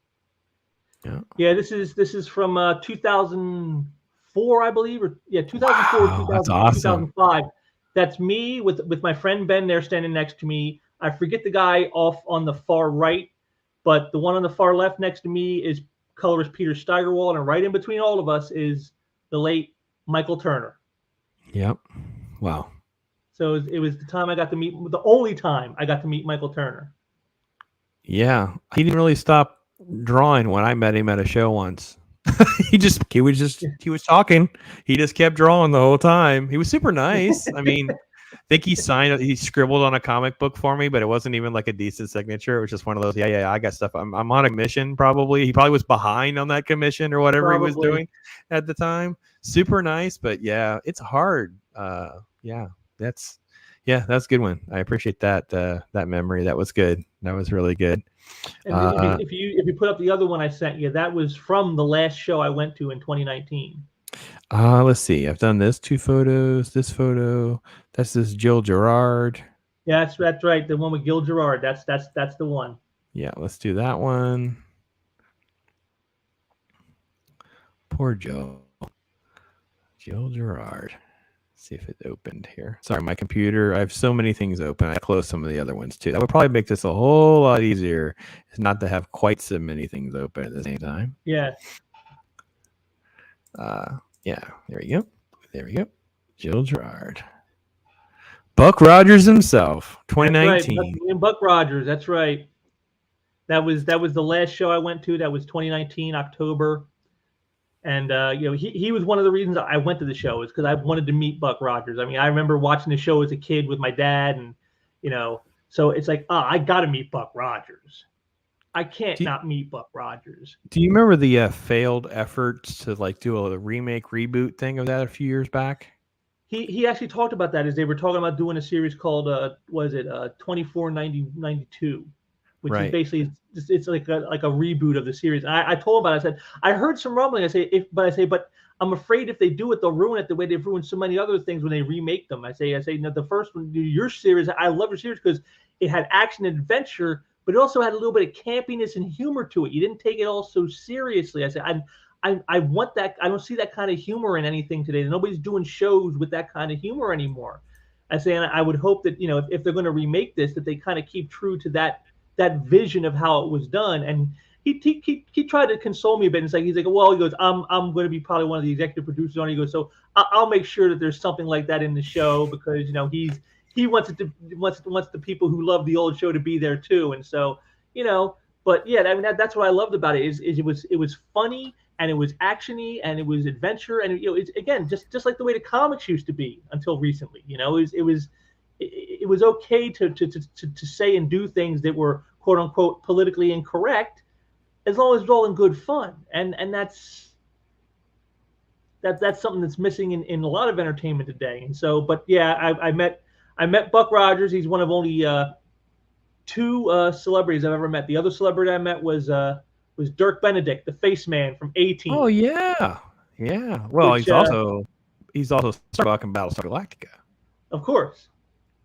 Yeah, this is from 2004, I believe, or 2004, wow, that's awesome. 2005. That's me with my friend Ben there standing next to me. I forget the guy off on the far right, but the one on the far left next to me is colorist Peter Steigerwald, and right in between all of us is the late Michael Turner. Yep. Wow. So it was the only time I got to meet Michael Turner. Yeah. He didn't really stop drawing when I met him at a show once. he was talking. He just kept drawing the whole time. He was super nice. I mean, I think he scribbled on a comic book for me, but it wasn't even like a decent signature. It was just one of those, I got stuff. I'm on a commission probably. He probably was behind on that commission or whatever he was doing at the time. Super nice, but yeah, it's hard. That's a good one. I appreciate that memory. That was good. That was really good. And if you put up the other one I sent you, that was from the last show I went to in 2019. Let's see. I've done this 2 photos. This photo. That's this Jill Gerard. Yeah, that's right. The one with Gil Gerard. That's the one. Yeah, let's do that one. Poor Jill Gerard. See if it opened here. Sorry, my computer. I have so many things open. I closed some of the other ones too. That would probably make this a whole lot easier, is not to have quite so many things open at the same time. Yeah. There we go. Jill Gerard. Buck Rogers himself, 2019. That's right. Buck Rogers. That's right. That was the last show I went to. That was 2019 October. And he was one of the reasons I went to the show, is because I wanted to meet Buck Rogers. I mean, I remember watching the show as a kid with my dad, and so it's like, I got to meet Buck Rogers. I can't not meet Buck Rogers. Do you remember the failed efforts to do a remake reboot thing of that a few years back? He actually talked about that, as they were talking about doing a series called 2492. Which is basically, it's like a reboot of the series. And I told him about it. I said, I heard some rumbling. But I'm afraid if they do it, they'll ruin it the way they've ruined so many other things when they remake them. I say, no, the first one, your series, I love your series because it had action and adventure, but it also had a little bit of campiness and humor to it. You didn't take it all so seriously. I say, I want that. I don't see that kind of humor in anything today. Nobody's doing shows with that kind of humor anymore. I say, and I would hope that, if they're going to remake this, that they kind of keep true to that vision of how it was done. And he tried to console me a bit. And he's like, well, he goes, I'm going to be probably one of the executive producers on it. He goes, so I'll make sure that there's something like that in the show because he wants the people who love the old show to be there too. And so but yeah, I mean that's what I loved about it is it was funny and it was actiony and it was adventure and it's again just like the way the comics used to be until recently. It was okay to say and do things that were quote unquote politically incorrect, as long as it's all in good fun. And that's something that's missing in a lot of entertainment today. And so, but yeah, I met Buck Rogers. He's one of only two celebrities I've ever met. The other celebrity I met was Dirk Benedict, the Face Man from A-Team. Oh yeah. Well, he's also Starbuck in Battlestar Galactica. Of course.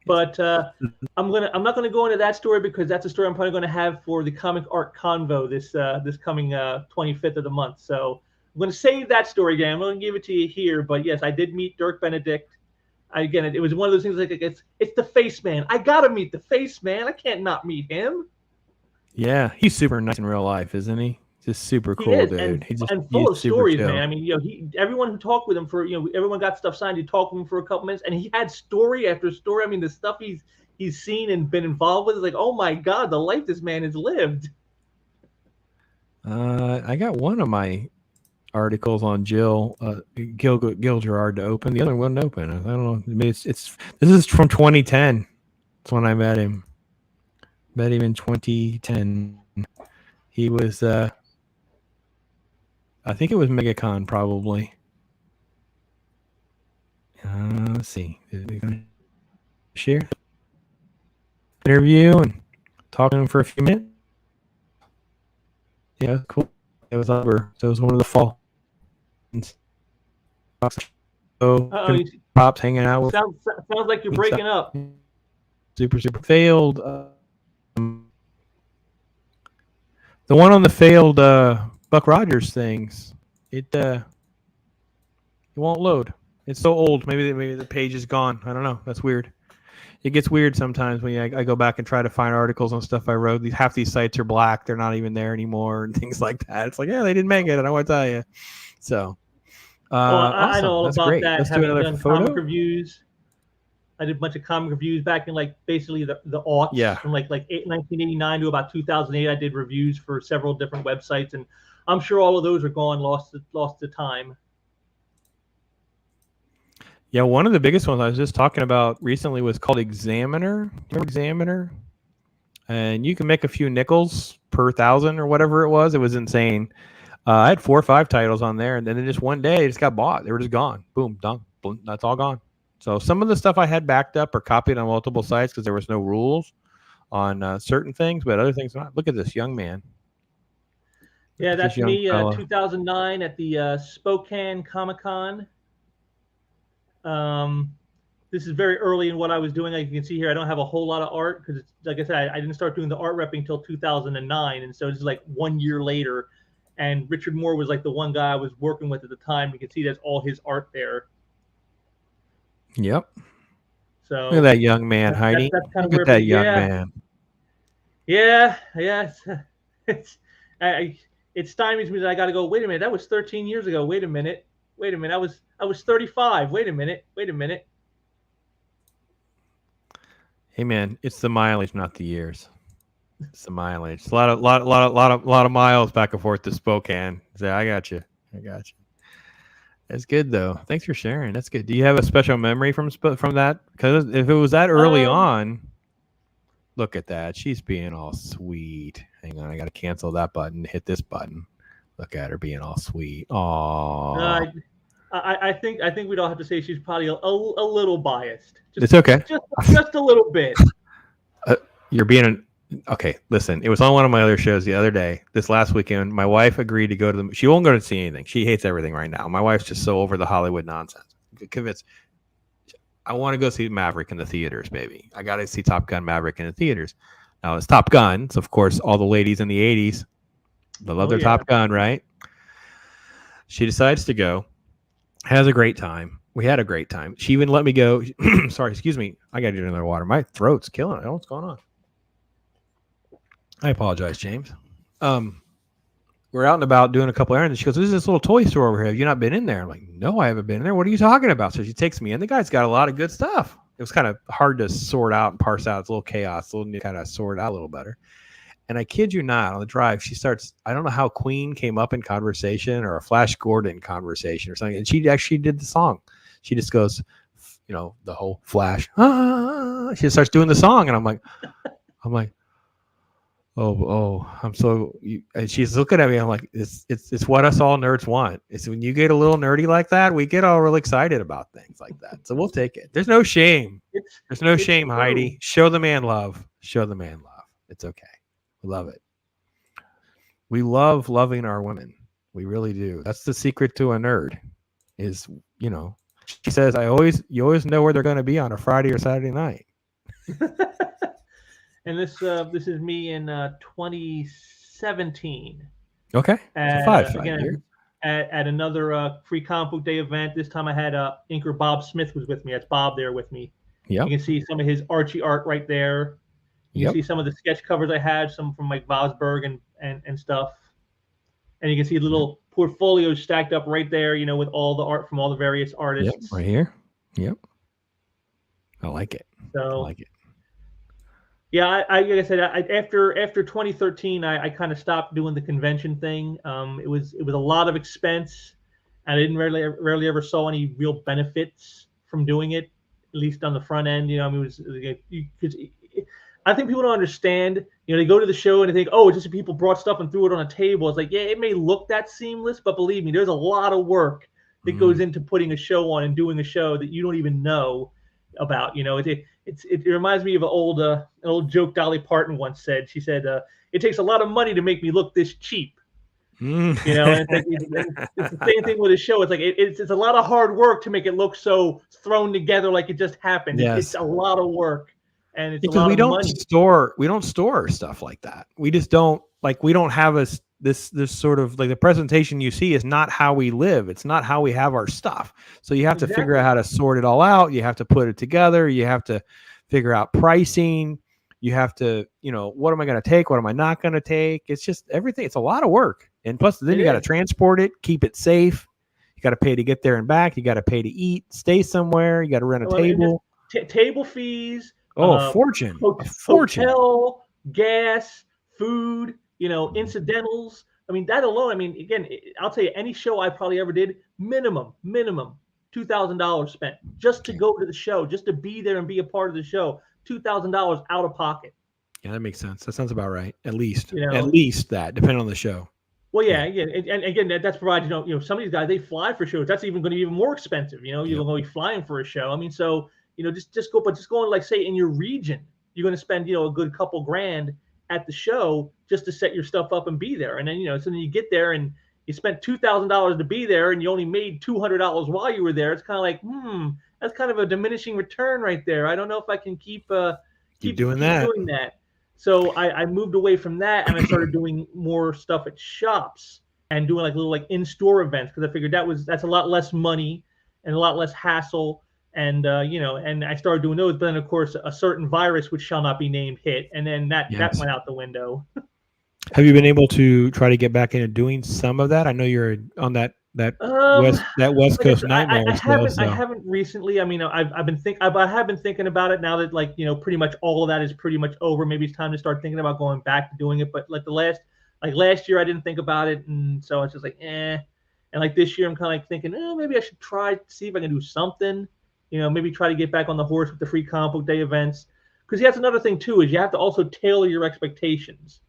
But I'm not gonna go into that story because that's a story I'm probably gonna have for the Comic Art Convo this coming 25th of the month. So I'm gonna save that story again. I'm gonna give it to you here. But yes, I did meet Dirk Benedict. Again, it was one of those things like it's the Face Man. I gotta meet the Face Man. I can't not meet him. Yeah, he's super nice in real life, isn't he? Just super cool, dude. And full of stories, chill. Man. I mean, everyone who talked with him for, everyone got stuff signed. He talked with him for a couple minutes, and he had story after story. I mean, the stuff he's seen and been involved with is like, oh my God, the life this man has lived. I got one of my articles on Gil Gerard to open. The other one wouldn't open. I don't know. I mean, this is from 2010. That's when I met him. Met him in 2010. He was I think it was MegaCon probably. Let's see. Did we gonna share interview and talk to him for a few minutes? Yeah, cool. It was over. So it was one of the fall. So pops hanging out with. Sounds like you're breaking up. Super failed. The one on the failed Buck Rogers things, it won't load. It's so old. Maybe the page is gone. I don't know. That's weird. It gets weird sometimes when I go back and try to find articles on stuff I wrote. Half these sites are black. They're not even there anymore and things like that. It's like, yeah, they didn't make it. I don't want to tell you. So, awesome. I know all That's about great. that. Let's do having another done photo. Comic reviews. I did a bunch of comic reviews back in basically the aughts. Yeah. From 1989 to about 2008. I did reviews for several different websites, and I'm sure all of those are gone, lost to time. Yeah, one of the biggest ones I was just talking about recently was called Examiner. Remember Examiner? And you can make a few nickels per 1,000 or whatever it was. It was insane. I had 4 or 5 titles on there, and then just one day, it just got bought. They were just gone. Boom, done. Boom, that's all gone. So some of the stuff I had backed up or copied on multiple sites because there was no rules on certain things, but other things not. Look at this young man. Yeah, that's me, 2009 at the Spokane Comic-Con. This is very early in what I was doing. Like you can see here, I don't have a whole lot of art because, like I said, I didn't start doing the art repping until 2009, and so this is like 1 year later. And Richard Moore was like the one guy I was working with at the time. You can see that's all his art there. Yep. So look at that young man, Heidi. That's kind of look at that young man. Yeah. It stymies me that I got to go. Wait a minute, that was 13 years ago. Wait a minute. I was 35. Wait a minute. Hey man, it's the mileage, not the years. It's the mileage. It's a lot of miles back and forth to Spokane. So I got you. That's good though. Thanks for sharing. That's good. Do you have a special memory from that? Because if it was that early on, look at that. She's being all sweet. Hang on, I got to cancel that button. Hit this button. Look at her being all sweet. Aww. I think we'd all have to say she's probably a little biased. It's okay. Just a little bit. You're being Okay, listen. It was on one of my other shows the other day. This last weekend, my wife agreed to go to the. She won't go to see anything. She hates everything right now. My wife's just so over the Hollywood nonsense. Convinced. I want to go see Maverick in the theaters, baby. I got to see Top Gun Maverick in the theaters. Now it's Top Gun, so of course all the ladies in the '80s, they love their Top Gun, right? She decides to go. Has a great time. We had a great time. She even let me go. Sorry, excuse me. I got to get another water. My throat's killing it. I don't know what's going on. I apologize, James. We're out and about doing a couple errands. And she goes, "There's this little toy store over here. Have you not been in there?" I'm like, "No, I haven't been in there. What are you talking about?" So she takes me in. The guy's got a lot of good stuff. It was kind of hard to sort out and parse out. It's a little chaos. A little kind of sort out a little better. And I kid you not, on the drive, she starts, I don't know how Queen came up in conversation or a Flash Gordon conversation or something. And she actually did the song. She just goes, the whole Flash. She starts doing the song. And I'm like, I'm so, and she's looking at me. I'm like, it's what us all nerds want. It's when you get a little nerdy like that, we get all real excited about things like that. So we'll take it. There's no shame. There's no shame, true. Heidi. Show the man love. Show the man love. It's okay. We love it. We love loving our women. We really do. That's the secret to a nerd is, she says, you always know where they're going to be on a Friday or Saturday night. And this is me in 2017. Okay. So five years. At another free comic book day event. This time I had inker Bob Smith was with me. That's Bob there with me. Yeah. You can see some of his Archie art right there. You can see some of the sketch covers I had, some from Mike Vosberg and stuff. And you can see little portfolios stacked up right there, with all the art from all the various artists. Yep, right here. Yep. I like it. So, I like it. Yeah, like I said, after 2013, I kind of stopped doing the convention thing. It was a lot of expense, and I didn't rarely ever saw any real benefits from doing it, at least on the front end. I think people don't understand. They go to the show and they think, oh, it's just people brought stuff and threw it on a table. It's like, yeah, it may look that seamless, but believe me, there's a lot of work that goes into putting a show on and doing a show that you don't even know about. It reminds me of an old joke Dolly Parton once said. She said, "It takes a lot of money to make me look this cheap." And it's the same thing with a show. It's like it's a lot of hard work to make it look so thrown together like it just happened. Yes. It's a lot of work. And it's because a lot of money. We don't store stuff like that. We just don't we don't have this sort of the presentation you see is not how we live. It's not how we have our stuff. So you have to figure out how to sort it all out. You have to put it together. You have to figure out pricing. You have to, what am I going to take? What am I not going to take? It's just everything. It's a lot of work. And plus then you got to transport it, keep it safe. You got to pay to get there and back. You got to pay to eat, stay somewhere. You got to rent a table. Table fees. Fortune. Hotel, gas, food, incidentals. I mean, that alone, again, I'll tell you, any show I probably ever did, minimum $2,000 spent just to go to the show, just to be there and be a part of the show. $2,000 out of pocket. Yeah, that makes sense. That sounds about right. At least that, depending on the show. Well, yeah. And again, that's provided, some of these guys, they fly for shows. That's even going to be even more expensive. You're going to be flying for a show. So, just going, say in your region, you're going to spend, a good couple grand at the show just to set your stuff up and be there. And then, so then you get there and you spent $2,000 to be there and you only made $200 while you were there. It's kind of like, that's kind of a diminishing return right there. I don't know if I can keep doing that. So I moved away from that and I started doing more stuff at shops and doing little in-store events because I figured that's a lot less money and a lot less hassle. And and I started doing those, but then of course a certain virus which shall not be named hit, and then that went out the window. Have you been able to try to get back into doing some of that? I know you're on that West Coast nightmare. I haven't recently. I have been thinking about it now that pretty much all of that is pretty much over. Maybe it's time to start thinking about going back to doing it. But last year I didn't think about it, and so it's just And this year I'm kind of thinking, maybe I should try to see if I can do something. Maybe try to get back on the horse with the free comic book day events. Because that's another thing too, is you have to also tailor your expectations.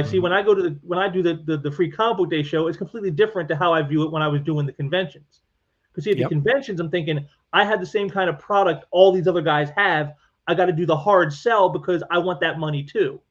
See, when I do the free comic book day show, it's completely different to how I view it when I was doing the conventions. Because at the conventions, I'm thinking I had the same kind of product all these other guys have. I got to do the hard sell because I want that money too.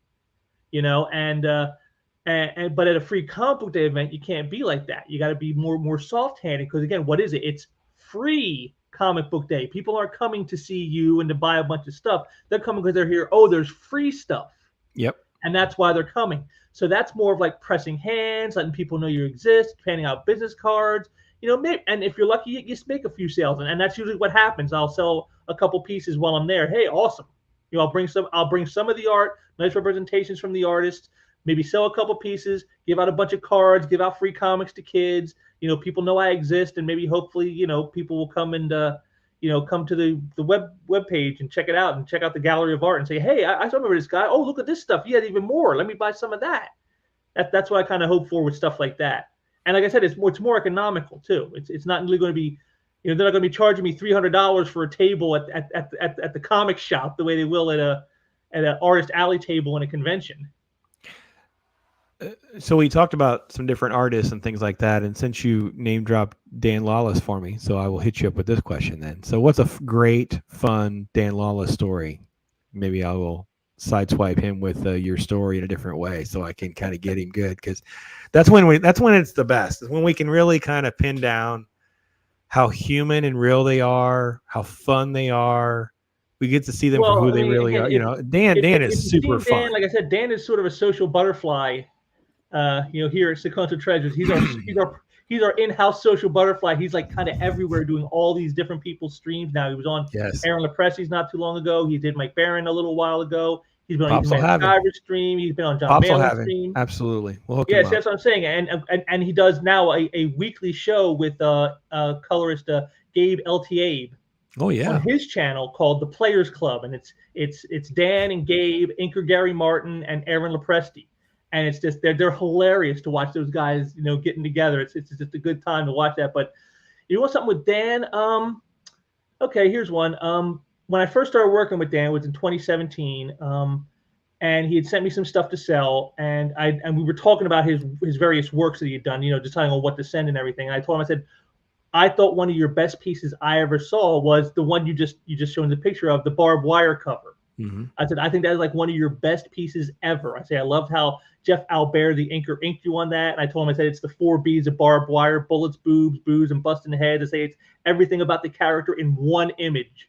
and but at a free comic book day event, you can't be like that. You got to be more soft-handed because again, what is it? It's free comic book day. People aren't coming to see you and to buy a bunch of stuff. They're coming because they're here. Oh, there's free stuff. Yep. And that's why they're coming. So that's more of like pressing hands, letting people know you exist, handing out business cards. And if you're lucky, you just make a few sales, and that's usually what happens. I'll sell a couple pieces while I'm there. Hey, awesome. I'll bring some of the art, nice representations from the artists. Maybe sell a couple pieces, give out a bunch of cards, give out free comics to kids. People know I exist, and maybe hopefully, people will come and come to the web page and check it out and check out the gallery of art and say, hey, I remember this guy. Oh, look at this stuff. He had even more. Let me buy some of that. That's what I kind of hope for with stuff like that. And like I said, it's more economical too. It's not really going to be, they're not going to be charging me $300 for a table at the comic shop the way they will at an artist alley table in a convention. So we talked about some different artists and things like that. And since you name dropped Dan Lawless for me, so I will hit you up with this question then. So what's a great, fun Dan Lawless story? Maybe I will sideswipe him with your story in a different way so I can kind of get him good, because that's when it's the best. Is when we can really kind of pin down how human and real they are, how fun they are. We get to see them for who they really are. Dan is super fun. Like I said, Dan is sort of a social butterfly. Here at Sequential Treasures, he's our in-house social butterfly. He's like kind of everywhere doing all these different people's streams now. He was on Aaron Lepresti's not too long ago. He did Mike Barron a little while ago. He's been on Skyver's stream. He's been on John Maylor's stream. Absolutely. Yes, that's what I'm saying. And he does now a weekly show with colorist Gabe LT Oh yeah, on his channel called The Players Club, and it's Dan and Gabe, inker Gary Martin, and Aaron Lepresti. And it's just they're hilarious to watch those guys, getting together. It's just a good time to watch that. But you want something with Dan? Okay, here's one. When I first started working with Dan, it was in 2017, and he had sent me some stuff to sell, and we were talking about his various works that he had done, deciding on what to send and everything. And I told him, I said, I thought one of your best pieces I ever saw was the one you just showed the picture of, the barbed wire cover. Mm-hmm. I said, I think that is like one of your best pieces ever. I say, I loved how Jeff Albert, the inker, inked you on that. And I told him, I said, it's the 4 B's of barbed wire, bullets, boobs, booze, and busting heads. I say, it's everything about the character in one image.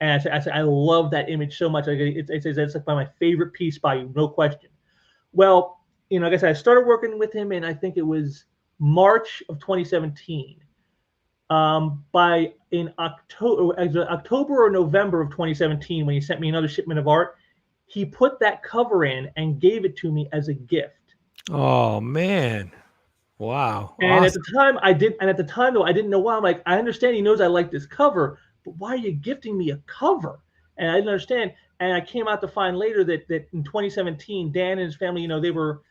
And I said, I love that image so much. It's like my favorite piece by you, no question. Well, like I said, I started working with him, and I think it was March of 2017. In October or November of 2017, when he sent me another shipment of art, he put that cover in and gave it to me as a gift. Oh man. Wow. And awesome. At the time though, I didn't know why. I'm like, I understand he knows I like this cover, but why are you gifting me a cover? And I didn't understand. And I came out to find later that in 2017, Dan and his family, they were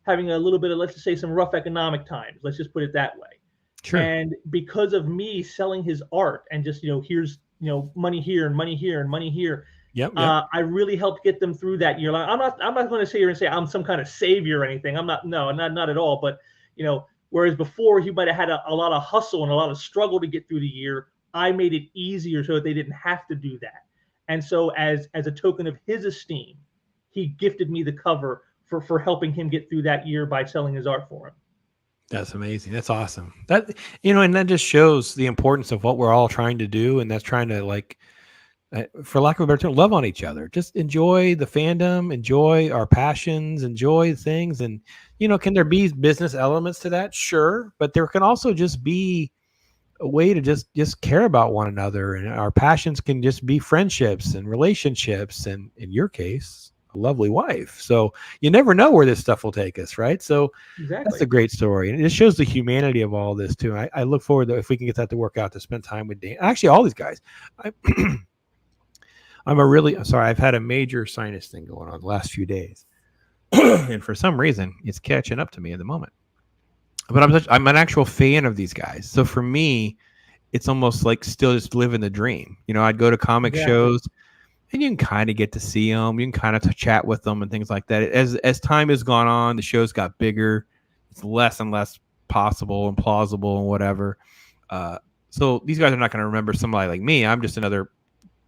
having a little bit of, let's just say, some rough economic times. Let's just put it that way. Sure. And because of me selling his art and just, here's, money here and money here and money here. Yep. I really helped get them through that year. I'm not going to sit here and say I'm some kind of savior or anything. I'm not. No, not at all. But whereas before he might have had a lot of hustle and a lot of struggle to get through the year, I made it easier so that they didn't have to do that. And so as a token of his esteem, he gifted me the cover for helping him get through that year by selling his art for him. That's amazing. That's awesome. That and that just shows the importance of what we're all trying to do, and that's trying to, like, for lack of a better term, love on each other. Just enjoy the fandom, enjoy our passions, enjoy things. And, can there be business elements to that? Sure. But there can also just be a way to just care about one another. And our passions can just be friendships and relationships. And in your case, a lovely wife. So you never know where this stuff will take us. Right. So exactly. That's a great story. And it just shows the humanity of all this too. I look forward to, if we can get that to work out, to spend time with Dan. Actually, all these guys. I've had a major sinus thing going on the last few days. And for some reason, it's catching up to me at the moment. But I'm an actual fan of these guys. So for me, it's almost like still just living the dream. I'd go to comic shows, and you can kind of get to see them. You can kind of chat with them and things like that. As time has gone on, the shows got bigger. It's less and less possible and plausible and whatever. So these guys are not going to remember somebody like me. I'm just another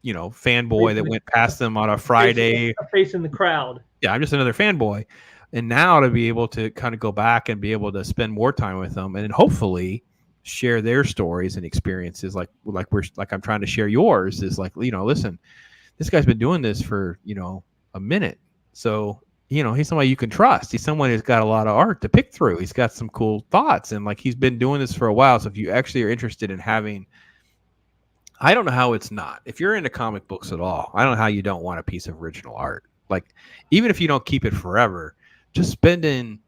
fanboy that went past them on a Friday. A face in the crowd. Yeah, I'm just another fanboy. And now to be able to kind of go back and be able to spend more time with them and hopefully share their stories and experiences like I'm trying to share yours is like, listen, this guy's been doing this for, a minute. So, he's somebody you can trust. He's someone who's got a lot of art to pick through. He's got some cool thoughts and like he's been doing this for a while. So if you actually are interested in having, I don't know how it's not. If you're into comic books at all, I don't know how you don't want a piece of original art. Like even if you don't keep it forever, just spending,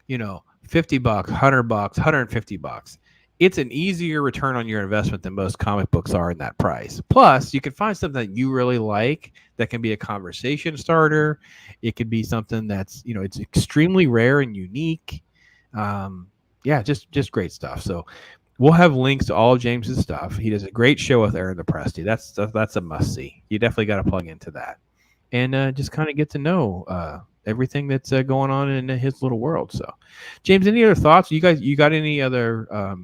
$50, $100, $150. It's an easier return on your investment than most comic books are in that price. Plus, you can find something that you really like that can be a conversation starter. It could be something that's, it's extremely rare and unique. Just great stuff. So we'll have links to all of James's stuff. He does a great show with Aaron the Presti. That's a must see. You definitely got to plug into that and just kind of get to know everything that's going on in his little world. So, James, any other thoughts? You got any other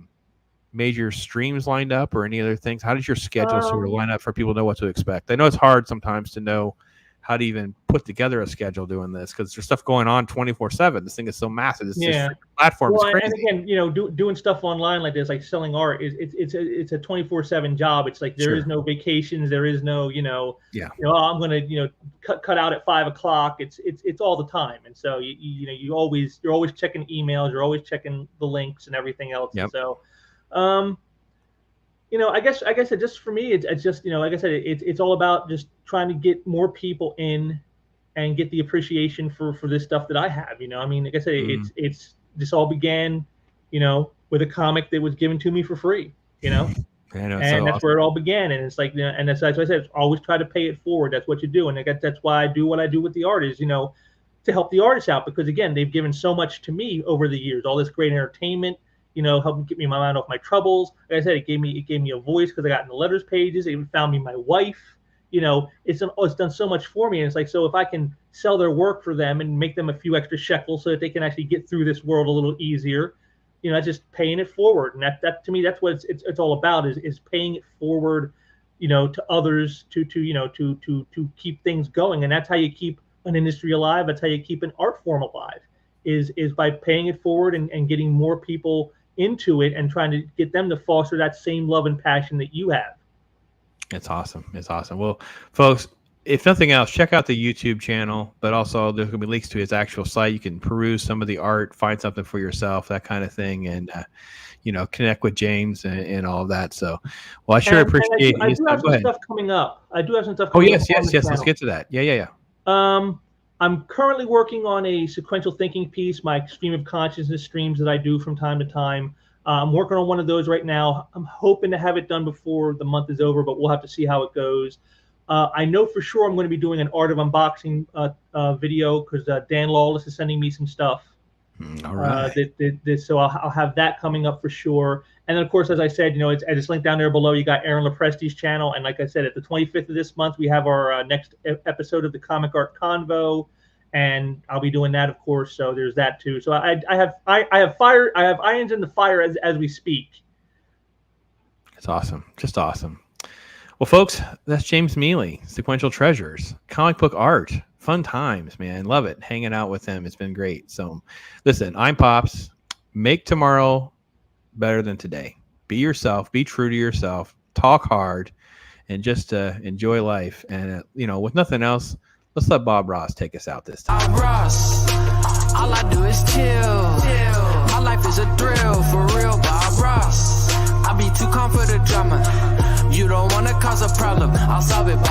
major streams lined up or any other things? How does your schedule sort of line up for people to know what to expect? I know it's hard sometimes to know how to even put together a schedule doing this because there's stuff going on 24/7. This thing is so massive. This platform is crazy. And again, doing stuff online like this, like selling art, it's a 24/7 job. It's like there is no vacations. There is no, I'm going to, cut out at 5 o'clock. It's all the time. And so you're always checking emails. You're always checking the links and everything else. Yep. And so, I guess it just for me, it's just, like I said, it's all about just trying to get more people in and get the appreciation for this stuff that I have, like I said, it's this all began, with a comic that was given to me for free, and that's where it all began. And it's like, and that's why I said, always try to pay it forward. That's what you do. And that's why I do what I do with the artists, to help the artists out, because again, they've given so much to me over the years, all this great entertainment, helping get me my mind off my troubles. Like I said, it gave me a voice because I got in the letters pages. It even found me my wife. It's done so much for me. And it's like, so if I can sell their work for them and make them a few extra shekels so that they can actually get through this world a little easier, just paying it forward. And that to me, that's what it's all about is paying it forward, to others to keep things going. And that's how you keep an industry alive. That's how you keep an art form alive is by paying it forward and getting more people into it and trying to get them to foster that same love and passion that you have. It's awesome. Well, folks, if nothing else, check out the YouTube channel, but also there's going to be links to his actual site. You can peruse some of the art, find something for yourself, that kind of thing, and connect with James and all of that. So, well, I sure appreciate. I do have some stuff coming up. Oh yes. Let's get to that. Yeah. I'm currently working on a sequential thinking piece, my stream of consciousness streams that I do from time to time. I'm working on one of those right now. I'm hoping to have it done before the month is over, but we'll have to see how it goes. I know for sure I'm going to be doing an Art of Unboxing video because Dan Lawless is sending me some stuff. All right. So I'll have that coming up for sure. And then, of course, as I said, I just linked down there below. You got Aaron Lepresti's channel. And like I said, at the 25th of this month, we have our next episode of the Comic Art Convo. And I'll be doing that, of course. So there's that, too. So I have irons in the fire as we speak. It's awesome. Just awesome. Well, folks, that's James Meeley, Sequential Treasures, comic book art. Fun times, man. Love it. Hanging out with him. It's been great. So listen, I'm Pops. Make tomorrow better than today. Be yourself. Be true to yourself. Talk hard. And just enjoy life. And, with nothing else, let's let Bob Ross take us out this time. Bob Ross, all I do is chill. My life is a thrill. For real, Bob Ross. I be too calm for the drama. You don't want to cause a problem. I'll solve it, Bob.